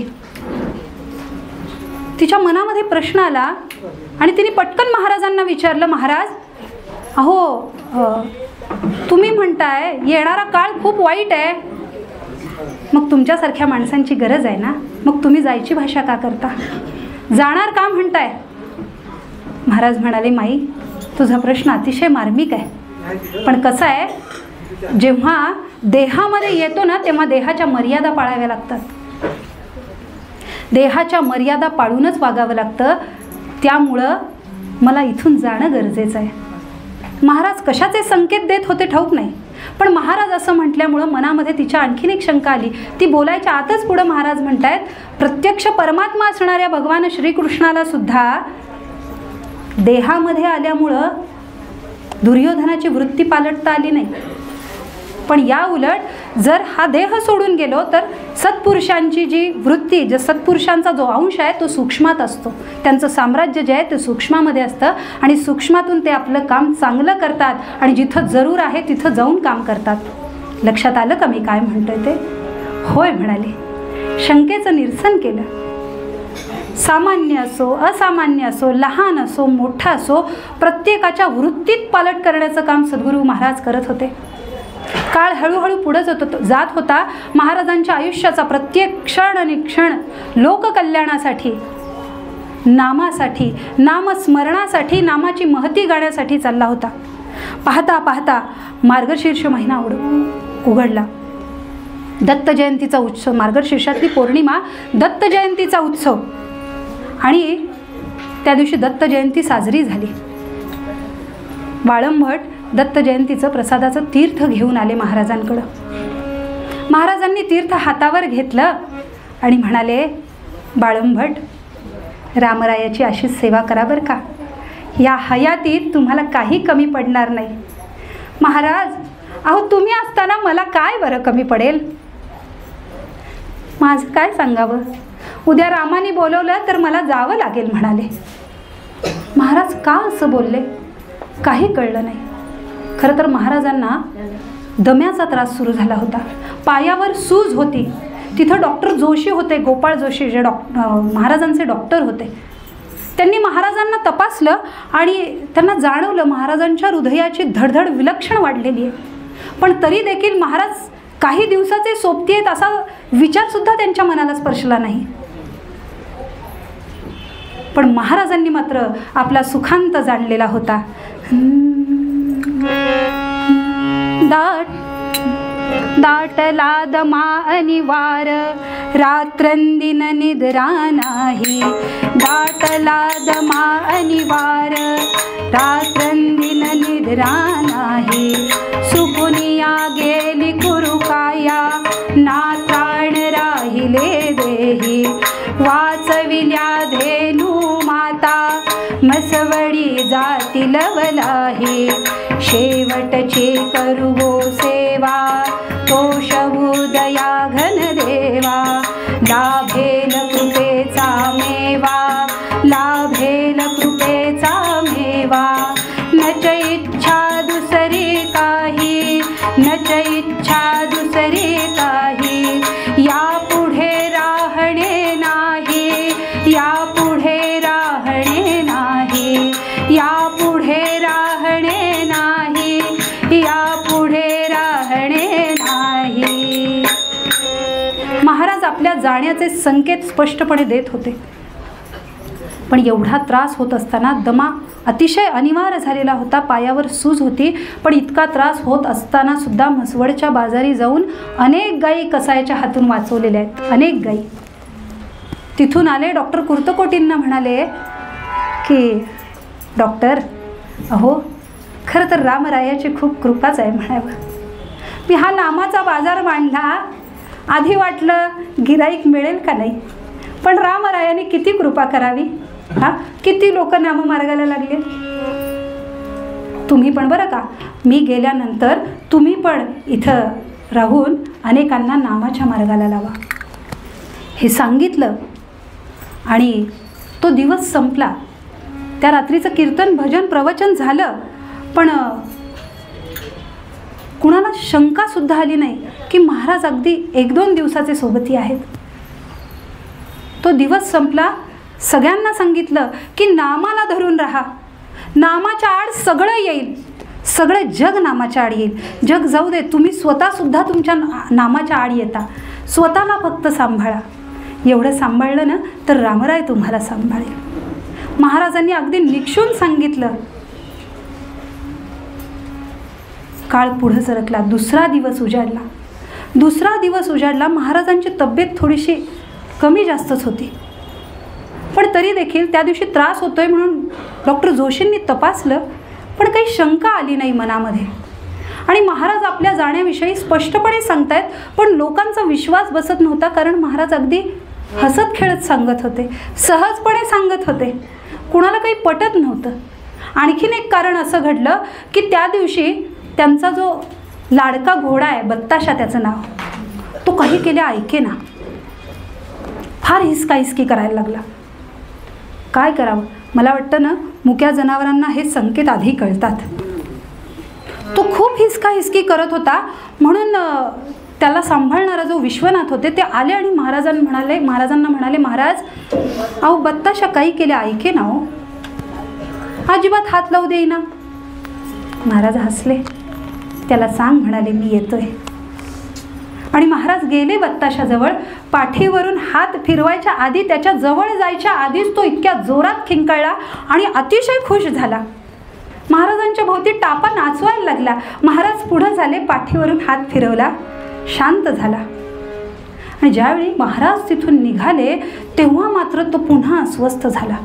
Speaker 1: तिच्या मनामध्ये प्रश्न आला आणि तिने पटकन महाराजांना विचारलं, महाराज अहो तुम्ही म्हणताय येणारा काळ खूप वाईट आहे, मग तुमच्यासारख्या माणसांची गरज आहे ना, मग तुम्ही जायची भाषा का करता, जाणार का म्हणताय? महाराज म्हणाले, माई तुझा प्रश्न अतिशय मार्मिक आहे, पण कसं आहे, जेव्हा देहामध्ये येतो ना तेव्हा देहाच्या मर्यादा पाळाव्या लागतात. देहाच्या मर्यादा पाळूनच वागावं लागतं. त्यामुळं मला इथून जाणं गरजेचं आहे. महाराज कशाचे संकेत देत होते ठाऊक नाही, पण महाराज असं म्हटल्यामुळं मनामध्ये तिच्या आणखीन एक शंका आली. ती बोलायच्या आतच पुढं महाराज म्हणतायत, प्रत्यक्ष परमात्मा असणाऱ्या भगवान श्रीकृष्णाला सुद्धा देहामध्ये आल्यामुळं दुर्योधनाची वृत्ती पालटता आली नाही. पण या उलट जर हा देह सोडून गेलो तर सत्पुरुषांची जी वृत्ती, सत्पुरुषांचा जो अंश आहे तो सूक्ष्मात असतो. त्यांचं साम्राज्य जे आहे ते सूक्ष्मामध्ये असतं आणि सूक्ष्मातून ते आपलं काम चांगलं करतात आणि जिथं जरूर आहे तिथं जाऊन काम करतात. लक्षात आलं का मी काय म्हणतोय ते? होय म्हणाले. शंकेचं निरसन केलं. सामान्य असो, असामान्य असो, लहान असो, मोठा असो, प्रत्येकाच्या वृत्तीत पालट करण्याचं काम सद्गुरू महाराज करत होते. काळ हळूहळू पुढे जात होता. महाराजांच्या आयुष्याचा प्रत्येक क्षण आणि क्षण लोककल्याणासाठी, नामासाठी, नामस्मरणासाठी, नामाची महती गाण्यासाठी चालला होता. पाहता पाहता मार्गशीर्ष महिना उघडला. दत्त जयंतीचा उत्सव, मार्गशीर्षातली पौर्णिमा दत्त जयंतीचा उत्सव, आणि त्या दिवशी दत्त जयंती साजरी झाली. बाळंभट दत्त जयंतीचं प्रसादाचं तीर्थ घेऊन आले महाराजांकडं. महाराजांनी तीर्थ हातावर घेतलं आणि म्हणाले, बाळंभट, रामरायाची अशीच सेवा करा बरं का. या हयातीत तुम्हाला काही कमी पडणार नाही. महाराज, अहो तुम्ही असताना मला काय बरं कमी पडेल? माझं काय सांगावं? उद्या रामाने बोलवलं तर मला जावं लागेल म्हणाले. महाराज का असं बोलले? काही कळलं नाही. खरं तर महाराजांना दम्याचा त्रास सुरू झाला होता. पायावर सूज होती. तिथं डॉक्टर जोशी होते, गोपाळ जोशी, जे महाराजांचे डॉक्टर होते. त्यांनी महाराजांना तपासलं आणि त्यांना जाणवलं महाराजांच्या हृदयाची धडधड विलक्षण वाढलेली आहे. पण तरी देखील महाराज काही दिवसाचे सोबती आहेत असा विचारसुद्धा त्यांच्या मनाला स्पर्शला नाही. पण महाराजांनी मात्र आपला सुखांत जाणलेला होता. दाटला दमा अनिवार, रात्रंदिन निद्रा नाही. दाटला दमा अनिवार, रात्रंदिन निद्रा नाही. सुपुनिया गेली कुरुकाया, नात्राण राहिले देही. वाचविल्या धेनू माता, मसवडी जाती लवलाही. शेवटची करू गो सेवा, तोषभूदया घन देवा. लाभेल कृपेचा मेवा, लाभेल कृपेचा मेवा. नच इच्छा दुसरी काही, नच इच्छा दुसरी काही. या पुढे राहणे नाही, या पुढे राहणे नाही. या पुढे राहणे नाही, या पुढे राहणे नाही. महाराज आपल्या जाण्याचे संकेत स्पष्टपणे देत होते. पण एवढा त्रास होत असताना दमा अतिशय अनिवार्य झालेला होता. पायावर सूज होती. पण इतका त्रास होत असताना सुद्धा म्हसवडच्या बाजारी जाऊन अनेक गायी कसायाच्या हातून वाचवलेल्या आहेत. अनेक गायी. तिथून आले डॉक्टर कुर्तकोटींना म्हणाले की डॉक्टर, अहो खरं तर रामरायाची खूप कृपाच आहे म्हणावं. मी हा नामाचा बाजार मांडला. आधी वाटलं गिराईक मिळेल का नाही, पण रामरायाने किती कृपा करावी. किती लोक नाममार्गाला लागले. तुम्ही पण बरं का, मी गेल्यानंतर तुम्ही पण इथं राहून अनेकांना नामाच्या मार्गाला लावा हे सांगितलं. आणि तो दिवस संपला. त्या रात्रीचं कीर्तन, भजन, प्रवचन झालं. पण कुणाला शंकासुद्धा आली नाही की महाराज अगदी 1-2 दिवसाचे सोबती आहेत. तो दिवस संपला. सगळ्यांना सांगितलं की नामाला धरून राहा. नामाच्या आड सगळं येईल. सगळं जग नामाच्या आड येईल. जग जाऊ दे, तुम्ही स्वतःसुद्धा तुमच्या नामाच्या आड येता. स्वतःला फक्त सांभाळा. एवढं सांभाळलं ना तर रामराय तुम्हाला सांभाळेल. महाराजांनी अगदी निक्षून सांगितलं. काळ पुढे सरकला. दुसरा दिवस उजाडला. दुसरा दिवस उजाडला. महाराजांची तब्येत थोडीशी कमी जास्तच होती. पण तरी देखील त्या दिवशी त्रास होतोय म्हणून डॉक्टर जोशींनी तपासलं. पण काही शंका आली नाही मनामध्ये. आणि महाराज आपल्या जाण्याविषयी स्पष्टपणे सांगतायत. पण लोकांचा विश्वास बसत नव्हता. कारण महाराज अगदी हसत खेळत सांगत होते, सहजपणे सांगत होते. कुणाला काही पटत नव्हतं. आणखीन एक कारण असं घडलं की त्या दिवशी त्यांचा जो लाडका घोडा आहे, बत्ताशा त्याचं नाव, तो काही केल्या ऐके ना. फार हिसकाहिसकी करायला लागला. काय करावं? मला वाटतं ना, मुक्या जनावरांना हे संकेत आधी कळतात. तो खूप हिसकाहिसकी करत होता. म्हणून त्याला सांभाळणारा जो विश्वनाथ होते ते आले आणि महाराजांना म्हणाले, महाराज अहो बत्ताशा काही केले ऐके ना हो, अजिबात हात लावू देईना. महाराज हसले, त्याला सांग म्हणाले मी येतोय. आणि महाराज गेले बत्ताशाजवळ. पाठीवरून हात फिरवायच्या आधी, त्याच्या जवळ जायच्या आधीच तो इतक्या जोरात खिंकळला आणि अतिशय खुश झाला. महाराजांच्या भोवती टापा नाचवायला लागला. महाराज पुढे झाले, पाठीवरून हात फिरवला, शांत झाला. आणि ज्यावेळी महाराज तिथून निघाले तेव्हा मात्र तो पुन्हा अस्वस्थ झाला,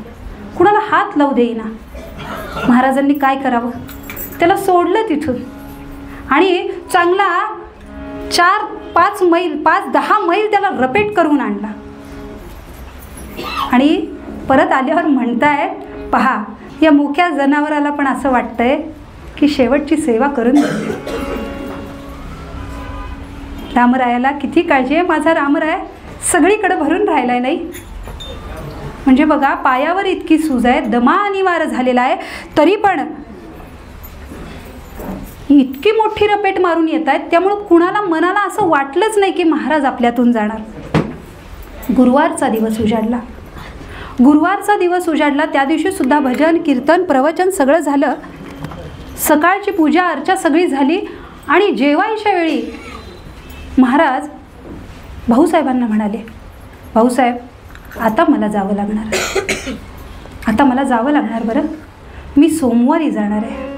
Speaker 1: कुणाला हात लावू देईना. महाराजांनी काय करावं, त्याला सोडलं तिथून आणि चांगला 4-5 मैल 5-10 मैल त्याला रपेट करून आणला. आणि परत आल्यावर म्हणतायत, पहा या मुक्या जनावराला पण असं वाटतंय की शेवटची सेवा करून द्यावी. रामरायाला किती काळजी आहे, माझा रामराय सगळीकडे भरून राहिलाय नाही. म्हणजे बघा पायावर इतकी सूज आहे, दमा अनिवार्य झालेला आहे, तरी पण इतकी मोठी रपेट मारून येत आहेत. त्यामुळं कुणाला मनाला असं वाटलंच नाही की महाराज आपल्यातून जाणार. गुरुवारचा दिवस उजाडला. गुरुवारचा दिवस उजाडला त्या दिवशी सुद्धा भजन कीर्तन प्रवचन सगळं झालं. सकाळची पूजा अर्चा सगळी झाली आणि जेवायच्या वेळी महाराज भाऊसाहेबांना म्हणाले, भाऊसाहेब आता मला जावं लागणार, आता मला जावं लागणार बरं, मी सोमवारी जाणार आहे.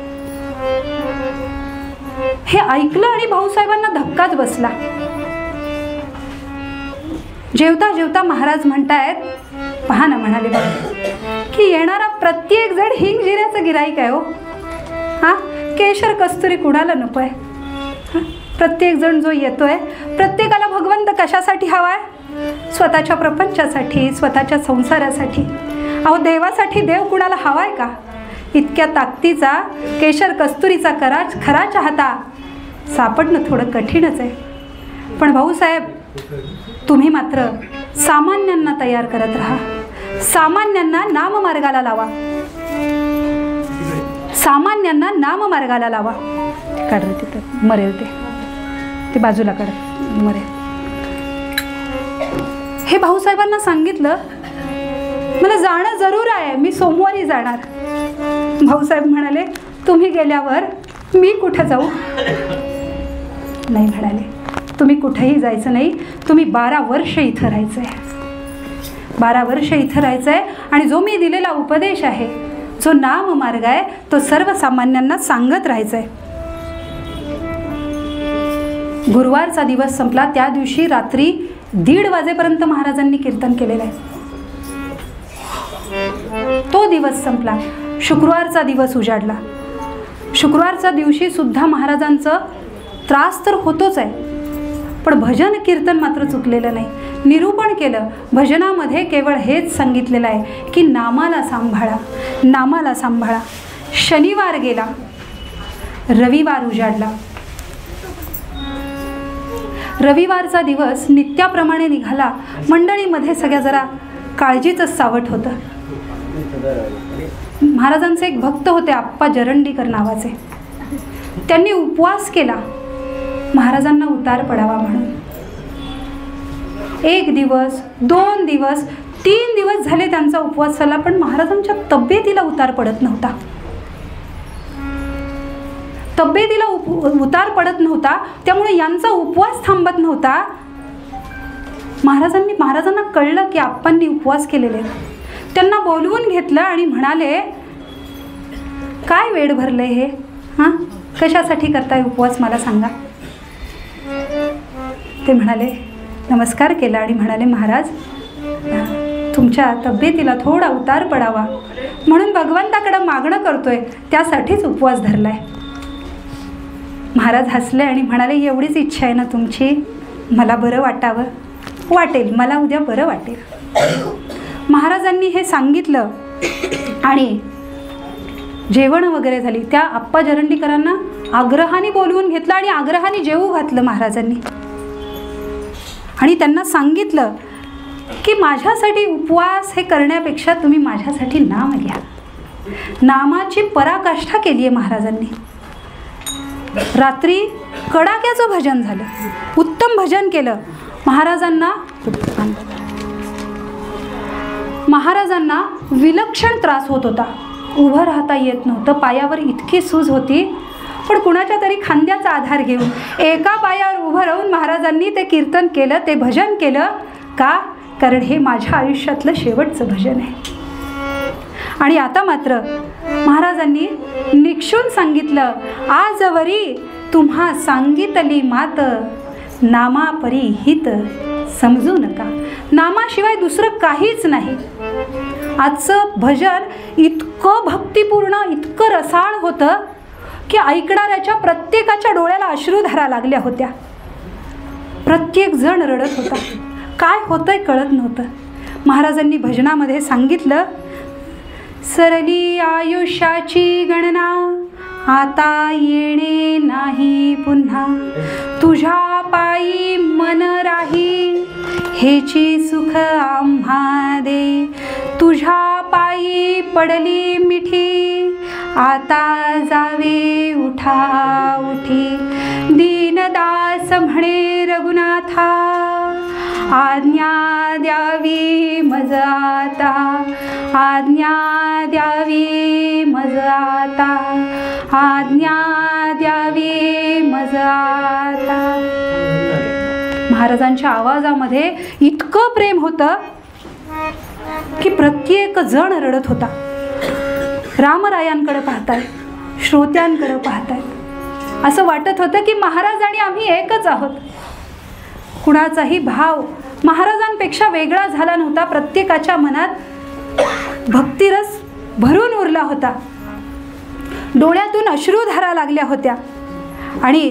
Speaker 1: हे ऐकलं आणि भाऊसाहेबांना धक्काच बसला. जेवता जेवता महाराज म्हणतायत, पहा ना म्हणाले बघा की येणारा प्रत्येक जण हिंग जिऱ्याचं गिराईक आहे हो. हां केशर कस्तुरी कुणाला नको आहे. प्रत्येक जण जो येतोय प्रत्येकाला भगवंत कशासाठी हवाय, स्वतःच्या प्रपंचासाठी, स्वतःच्या संसारासाठी. अहो देवासाठी देव कुणाला हवाय का. इतक्या ताकदीचा केशर कस्तुरीचा खरा चाहता सापडणं थोडं कठीणच आहे. पण भाऊसाहेब तुम्ही मात्र सामान्यांना तयार करत राहा, सामान्यांना नाममार्गाला लावा, सामान्यांना नाममार्गाला लावा. काढ रे तिथं मरेल ते बाजूला काढ मरेल. हे भाऊसाहेबांना सांगितलं, मला जाणं जरूर आहे, मी सोमवारी जाणार. भाऊसाहेब म्हणाले, तुम्ही गेल्यावर मी कुठं जाऊ. नाही म्हणाले, तुम्ही कुठेही जायचं नाही, तुम्ही 12 वर्ष इथं राहायचं आहे, 12 वर्ष इथं राहायचं आहे. आणि जो मी दिलेला उपदेश आहे, जो नाममार्ग आहे, तो सर्वसामान्यांना सांगत राहायचं आहे. गुरुवारचा दिवस संपला. त्या दिवशी रात्री 1:30 वाजेपर्यंत महाराजांनी कीर्तन केलेलं आहे. तो दिवस संपला. शुक्रवारचा दिवस उजाडला. शुक्रवारच्या दिवशी सुद्धा महाराजांचं त्रास तर होतोच आहे, पण भजन कीर्तन मात्र चुकलेलं नाही. निरूपण केलं. भजनामध्ये केवळ हेच सांगितलेलं आहे की नामाला सांभाळा, नामाला सांभाळा. शनिवार गेला, रविवार उजाडला. रविवारचा दिवस नित्याप्रमाणे निघाला. मंडळीमध्ये सगळ्या जरा काळजीचंच सावट होतं. महाराजांचे एक भक्त होते आप्पा जरंडीकर नावाचे. त्यांनी उपवास केला महाराजांना उतार पडावा म्हणून. 1 दिवस 2 दिवस 3 दिवस झाले त्यांचा उपवास झाला, पण महाराजांच्या तब्येतीला उतार पडत नव्हता. तब्येतीला उतार पडत नव्हता, त्यामुळे यांचा उपवास थांबत नव्हता. महाराजांना कळलं की आप्पांनी उपवास केलेले. त्यांना बोलवून घेतलं आणि म्हणाले, काय वेळ भरले हे, हां कशासाठी करताय उपवास मला सांगा. ते म्हणाले, नमस्कार केला आणि म्हणाले, महाराज तुमच्या तब्येतीला थोडा उतार पडावा म्हणून भगवंताकडे मागणं करतोय, त्यासाठीच उपवास धरलाय. महाराज हसले आणि म्हणाले, एवढीच इच्छा आहे ना तुमची, मला बरं वाटावं, वाटेल, मला उद्या बरं वाटेल. महाराजांनी हे सांगितलं आणि जेवण वगैरे झाली. त्या आप्पा जरंडीकरांना आग्रहाने बोलवून घेतलं आणि आग्रहाने जेवू घातलं महाराजांनी. आणि त्यांना सांगितलं की माझ्यासाठी उपवास हे करण्यापेक्षा तुम्ही माझ्यासाठी नाम घ्या. नामाची पराकाष्ठा केली आहे महाराजांनी. रात्री कडाक्याचं भजन झालं, उत्तम भजन केलं. महाराजांना विलक्षण त्रास होत होता. उभं राहता येत नव्हतं, पायावर इतकी सूज होती. पण कुणाच्या तरी खांद्याचा आधार घेऊन एका पायावर उभं राहून महाराजांनी ते कीर्तन केलं, ते भजन केलं. का? कारण हे माझ्या आयुष्यातलं शेवटचं भजन आहे. आणि आता मात्र महाराजांनी निक्षून सांगितलं, आजवरी तुम्हा सांगितली मात, नामापरी हित समजू नका. नामाशिवाय दुसरं काहीच नाही. आजचं भजन इतकं भक्तिपूर्ण, इतकं रसाळ होतं की ऐकणाऱ्याच्या प्रत्येकाच्या डोळ्याला अश्रुधारा लागल्या होत्या. प्रत्येक जण रडत होता. काय होतंय कळत नव्हतं. महाराजांनी भजनामध्ये सांगितलं, सरली आयुष्याची गणना आता येणे नाही पुन्हा, तुझ्या पायी मन राही हेची सुख आम्हा दे. तुझ्या पायी पडली मिठी आता जावे उठा उठी. दीनदास म्हणे रघुनाथा, आज्ञा द्यावी मज आता, आज्ञा द्यावी मज आता, आज्ञा द्यावी मज आता. महाराजांच्या आवाजामध्ये इतकं प्रेम होतं की प्रत्येक जण रडत होता. रामरायांकडे पाहताय, श्रोत्यांकडे पाहताय. असं वाटत होतं की महाराज आणि आम्ही एकच आहोत. कुणाचाही भाव महाराजांपेक्षा वेगळा झाला नव्हता. प्रत्येकाच्या मनात भक्तिरस भरून उरला होता. डोळ्यातून अश्रुधारा लागल्या होत्या. आणि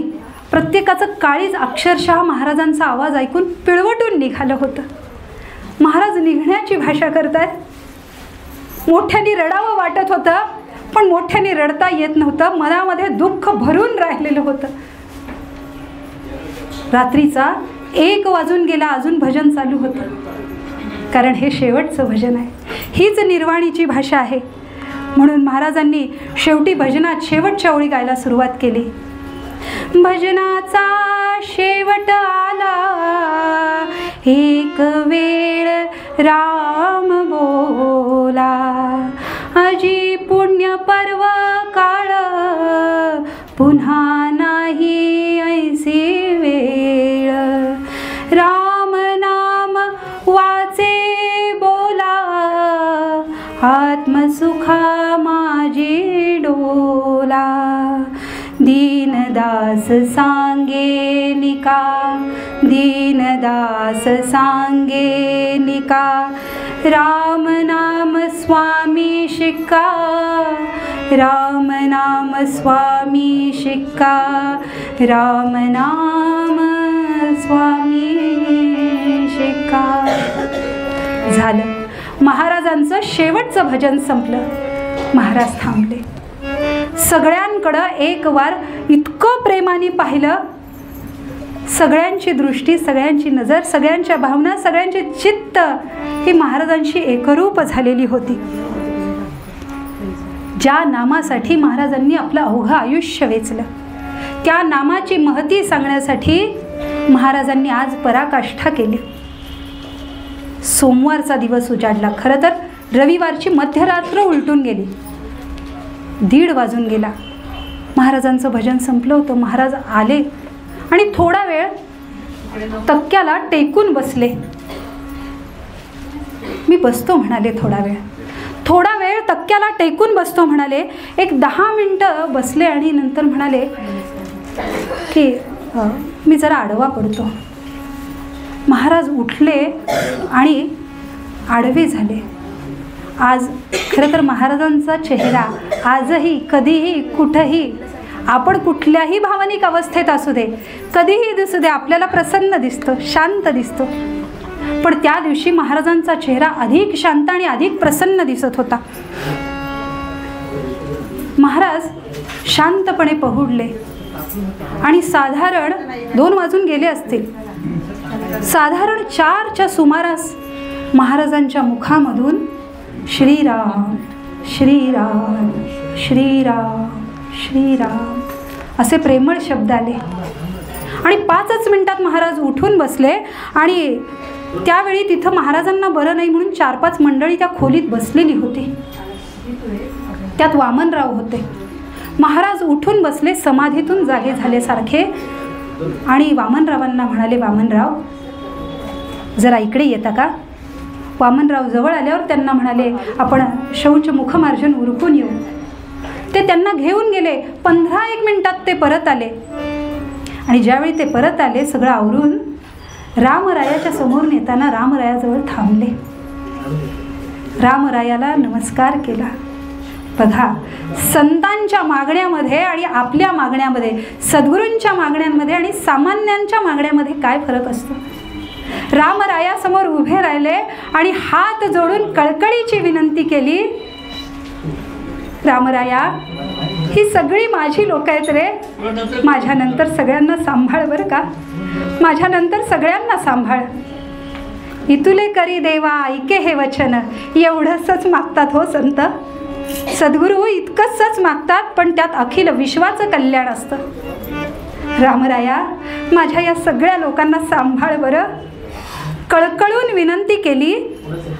Speaker 1: प्रत्येकाचं काळीज अक्षरशः महाराजांचा आवाज ऐकून पिळवटून निघालं होतं. महाराज निघण्याची भाषा करतात. मोठ्याने रडावं वाटत होतं, पण मोठ्याने रडता येत नव्हतं. मनामध्ये दुःख भरून राहिलेलं होतं. रात्रीचा 1 वाजून गेला, अजून भजन चालू होतं. कारण हे शेवटचं भजन आहे, हीच निर्वाणीची भाषा आहे. म्हणून महाराजांनी शेवटी भजनात शेवटच्या ओळी गायला सुरुवात केली. भजनाचा शेवट आला, एक वेळ राम बोला, अजी पुण्य पर्व काळ पुन्हा नाही ऐसी वेळ. राम नाम वाचे बोला, आत्मसुखा माझी डोला. दीनदास सांगे निका, दीनदास सांगे निका, राम नाम स्वामी शिक्का, राम नाम स्वामी शिक्का, राम नाम स्वामी शिक्का. झालं. महाराजांचं शेवटचं भजन संपलं. महाराज थांबले. सगळ्यांकडं एक वार इतकं प्रेमाने पाहिलं. सगळ्यांची दृष्टी, सगळ्यांची नजर, सगळ्यांच्या भावना, सगळ्यांचे चित्त ही महाराजांशी एकरूप झालेली होती. ज्या नामासाठी महाराजांनी आपलं अवघं आयुष्य वेचलं, त्या नामाची महती सांगण्यासाठी महाराजांनी आज पराकाष्ठा केली. सोमवारचा दिवस उजाडला. खरं तर रविवारची मध्यरात्र उलटून गेली. 1:30 वाजून गेला. महाराजांचं भजन संपलं होतं. महाराज आले आणि थोडा वेळ तक्क्याला टेकून बसले. मी बसतो म्हणाले. थोडा वेळ तक्क्याला टेकून बसतो म्हणाले. एक 10 मिनिटं बसले आणि नंतर म्हणाले की मी जरा आडवा पडतो. महाराज उठले आणि आडवे झाले. आज खरं तर महाराजांचा चेहरा आजही, कधीही, कुठंही, आपण कुठल्याही भावनिक अवस्थेत असू दे, कधीही दिसू दे, आपल्याला प्रसन्न दिसतो, शांत दिसतो. पण त्या दिवशी महाराजांचा चेहरा अधिक शांत आणि अधिक प्रसन्न दिसत होता. महाराज शांतपणे पहुडले आणि साधारण 2 वाजून गेले असतील. साधारण 4च्या सुमारास महाराजांच्या मुखामधून श्रीराम श्रीराम श्रीराम श्रीराम असे प्रेमळ शब्द आले आणि 5च मिनिटात महाराज उठून बसले. आणि त्यावेळी तिथं महाराजांना बरं नाही म्हणून 4-5 मंडळी त्या खोलीत बसलेली होती. त्यात वामनराव होते. महाराज उठून बसले, समाधीतून जागे झाल्यासारखे, आणि वामनरावांना म्हणाले, वामनराव जरा इकडे येता का? वामनराव जवळ आल्यावर त्यांना म्हणाले, आपण शौच मुखमार्जन उरकून येऊ. ते त्यांना घेऊन गेले. 15-1 मिनिटात ते परत आले. आणि ज्यावेळी ते परत आले सगळं आवरून, रामरायाच्या समोर नेताना रामरायाजवळ थांबले. रामरायाला नमस्कार केला. बघा, संतांच्या मागण्यामध्ये आणि आपल्या मागण्यामध्ये, सद्गुरूंच्या मागण्यांमध्ये आणि सामान्यांच्या मागण्यामध्ये काय फरक असतो? रामरायासमोर उभे राहिले आणि हात जोडून कळकळीची विनंती केली, रामराया, ही सगळी माझी लोक आहेत रे, माझ्यानंतर सगळ्यांना सांभाळ बरं का, माझ्यानंतर सगळ्यांना सांभाळ. इतुले करी देवा ऐके हे वचन, एवढंच मागतात हो संत. सद्गुरू इतकंच मागतात, पण त्यात अखिल विश्वाचं कल्याण असतं. रामराया, माझ्या या सगळ्या लोकांना सांभाळ बरं. कळकळून विनंती केली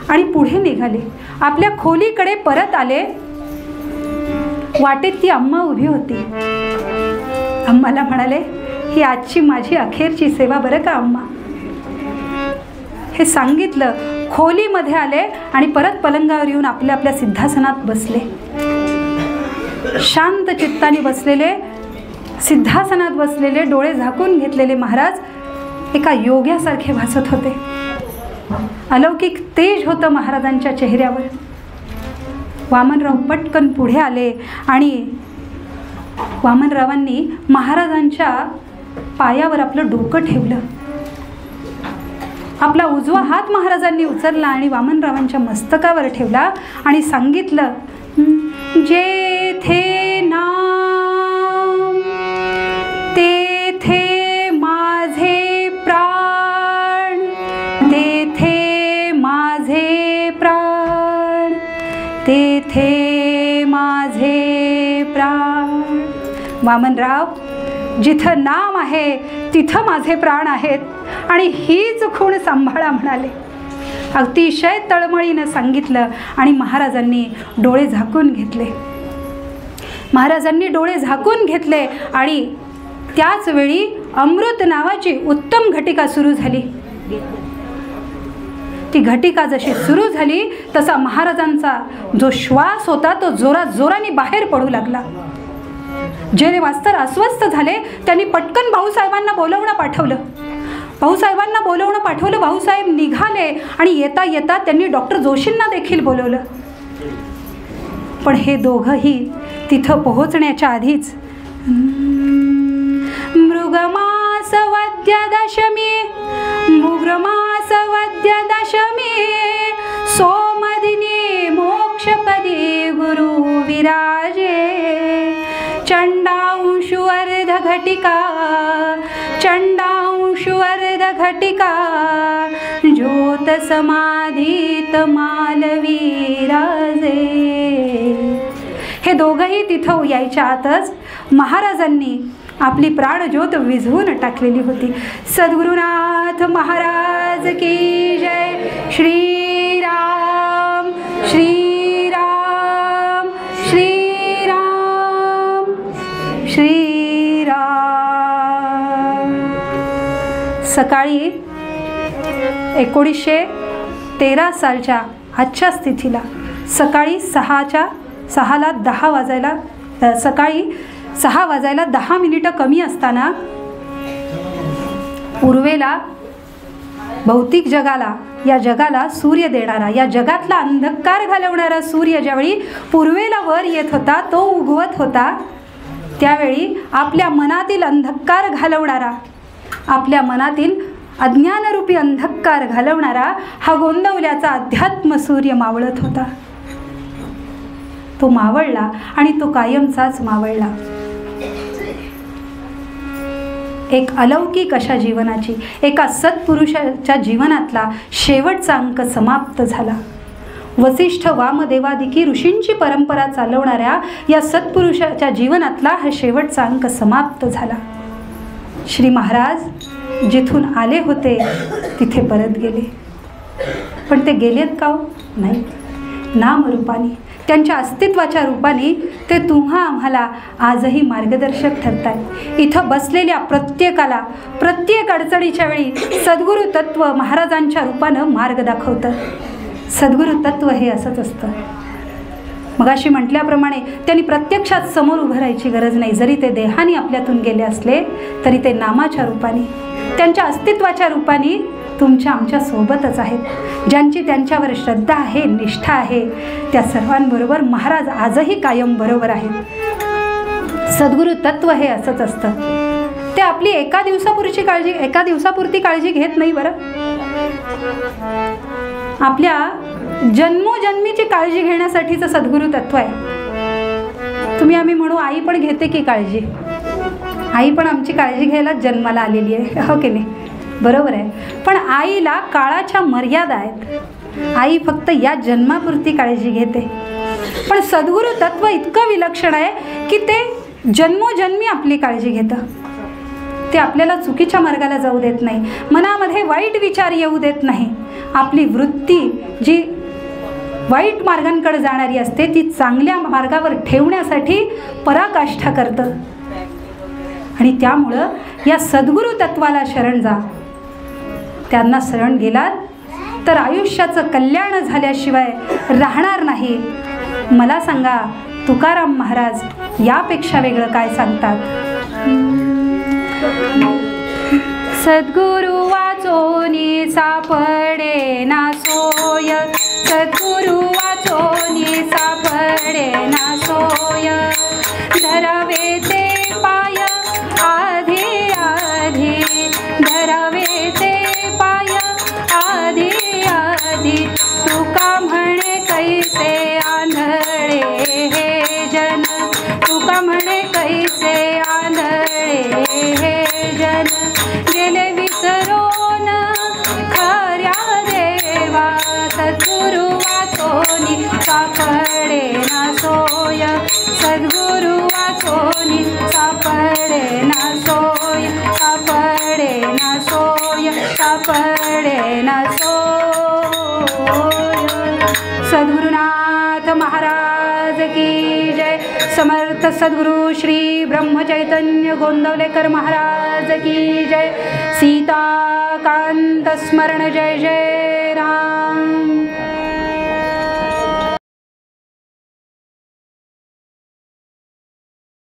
Speaker 1: आणि पुढे निघाले. आपल्या खोलीकडे परत आले. वाटेत ती अम्मा उभी होती. अम्माला म्हणाले, ही आजची माझी अखेरची सेवा बरं का अम्मा. हे सांगितलं. खोलीमध्ये आले आणि परत पलंगावर येऊन आपल्या आपल्या सिद्धासनात बसले. शांत चित्ताने बसलेले, सिद्धासनात बसलेले, डोळे झाकून घेतलेले महाराज एका योग्यासारखे भासत होते. अलौकिक तेज होतं महाराजांच्या चेहऱ्यावर. वामनराव पटकन पुढे आले आणि वामनरावांनी महाराजांच्या पायावर आपलं डोकं ठेवलं. आपला उजवा हात महाराजांनी उचलला आणि वामनरावांच्या मस्तकावर ठेवला आणि सांगितलं, जेथे नाम तेथे माझे प्राण, तेथे माझे प्राण, तेथे माझे प्राण. वामनराव, जिथं नाम आहे तिथं माझे प्राण आहेत आणि हीच खूण सांभाळा म्हणाले. अतिशय तळमळीनं सांगितलं आणि महाराजांनी डोळे झाकून घेतले. महाराजांनी डोळे झाकून घेतले आणि त्याच वेळी अमृत नावाची उत्तम घटिका सुरू झाली. ती घटिका जशी सुरू झाली तसा महाराजांचा जो श्वास होता तो जोरात जोराने बाहेर पडू लागला. जे मास्तर अस्वस्थ झाले त्यांनी पटकन भाऊसाहेबांना बोलवणं पाठवलं. भाऊसाहेबांना बोलवणं पाठवलं. भाऊसाहेब निघाले आणि येता येता त्यांनी डॉक्टर जोशींना देखील बोलवलं. पण हे दोघंही तिथं पोहोचण्याच्या आधीच मृगमास वद्य दशमी, मृगमास वद्य दशमी, सोमदिनी मोक्षपदी गुरु विराजे, चंडांशु अर्ध घटिका, चंडांशु अर्ध घटिका, ज्योत समाधीत मालवी राजे. हे दोघंही तिथं यायच्या आतच महाराजांनी आपली प्राणज्योत विझवून टाकलेली होती. सद्गुरुनाथ महाराज की जय. श्रीराम श्रीराम श्रीराम श्रीराम. सकाळी 1913 सालच्या आजच्या स्थितीला सकाळी 6 वाजायला 10 मिनिटं कमी असताना पूर्वेला भौतिक जगाला, या जगाला सूर्य देणारा, या जगातला अंधकार घालवणारा सूर्य ज्यावेळी पूर्वेला वर येत होता, तो उगवत होता, त्यावेळी आपल्या मनातील अंधकार घालवणारा, आपल्या मनातील अज्ञानरूपी अंधकार घालवणारा हा गोंदवल्याचा अध्यात्म सूर्य मावळत होता. तो मावळला आणि तो कायमचाच मावळला. एक अलौकिक अशा जीवनाची, एका सत्पुरुषाच्या जीवनातला शेवटचा अंक समाप्त झाला. वसिष्ठ वामदेवादिकी ऋषींची परंपरा चालवणाऱ्या या सत्पुरुषाच्या जीवनातला हा शेवटचा अंक समाप्त झाला. श्री महाराज जिथून आले होते तिथे परत गेले. पण ते गेलेत का हो? नाही, नामरूपाने, त्यांच्या अस्तित्वाच्या रूपाने ते तुम्हा आम्हाला आजही मार्गदर्शक ठरतायत. इथं बसलेल्या प्रत्येकाला प्रत्येक अडचणीच्या वेळी सद्गुरु तत्व महाराजांच्या रूपानं मार्ग दाखवतं. सद्गुरु तत्व हे असंच असतं. मगाशी म्हटल्याप्रमाणे त्यांनी प्रत्यक्षात समोर उभं राहायची गरज नाही. जरी ते देहाने आपल्यातून गेले असले तरी ते नामाच्या रूपाने, त्यांच्या अस्तित्वाच्या रूपाने तुमच्या आमच्या सोबतच आहेत. ज्यांची त्यांच्यावर श्रद्धा आहे, निष्ठा आहे, त्या सर्वांबरोबर महाराज आजही कायम बरोबर आहेत. सद्गुरु तत्व हे असंच असतं. ते आपली एका दिवसापुरती काळजी घेत नाही. बरं, आपल्या जन्मोजन्मीची काळजी घेण्यासाठीचं सद्गुरु तत्व आहे. तुम्ही आम्ही म्हणू आई पण घेते की काळजी, आई पण आमची काळजी घ्यायला जन्माला आलेली आहे, हो की नाही? बरोबर आहे. पण आईला काळाच्या मर्यादा आहेत. आई फक्त या जन्मापुरती काळजी घेते. पण सद्गुरु तत्व इतकं विलक्षण आहे की ते जन्मोजन्मी आपली काळजी घेतं. ते आपल्याला चुकीच्या मार्गाला जाऊ देत नाही, मनामध्ये वाईट विचार येऊ देत नाही. आपली वृत्ती जी वाईट मार्गांकडे जाणारी असते ती चांगल्या मार्गावर ठेवण्यासाठी पराकाष्ठा करतं. आणि त्यामुळं या सद्गुरु तत्वाला शरण जा. त्यांना शरण गेलात तर आयुष्याचं कल्याण झाल्याशिवाय राहणार नाही. मला सांगा, तुकाराम महाराज यापेक्षा वेगळं काय सांगतात? सद्गुरु वाचोनी सापडे ना सोय, सद्गुरु वाचोनी सापडे ना सोय, धरावे ते पाय आधी आधी, धरावे ते पाय आधी आधी, तुका म्हणे कैसे आंधळे हे जन, तुका म्हणे कैसे आंधळे हे जन, गेले विसरून खऱ्या देवा, सद्गुरु वाचोनी सापडे ना सोय, सद्गुरु वाचोनी सापडे ना सोय, सापडे ना सोय, सापडे ना सोय. सद्गुरुनाथ महाराज की जय. समर्थ सद्गुरु श्री ब्रह्मचैतन्य गोंदवलेकर महाराज की जय. सीताकांत स्मरण जय जय राम.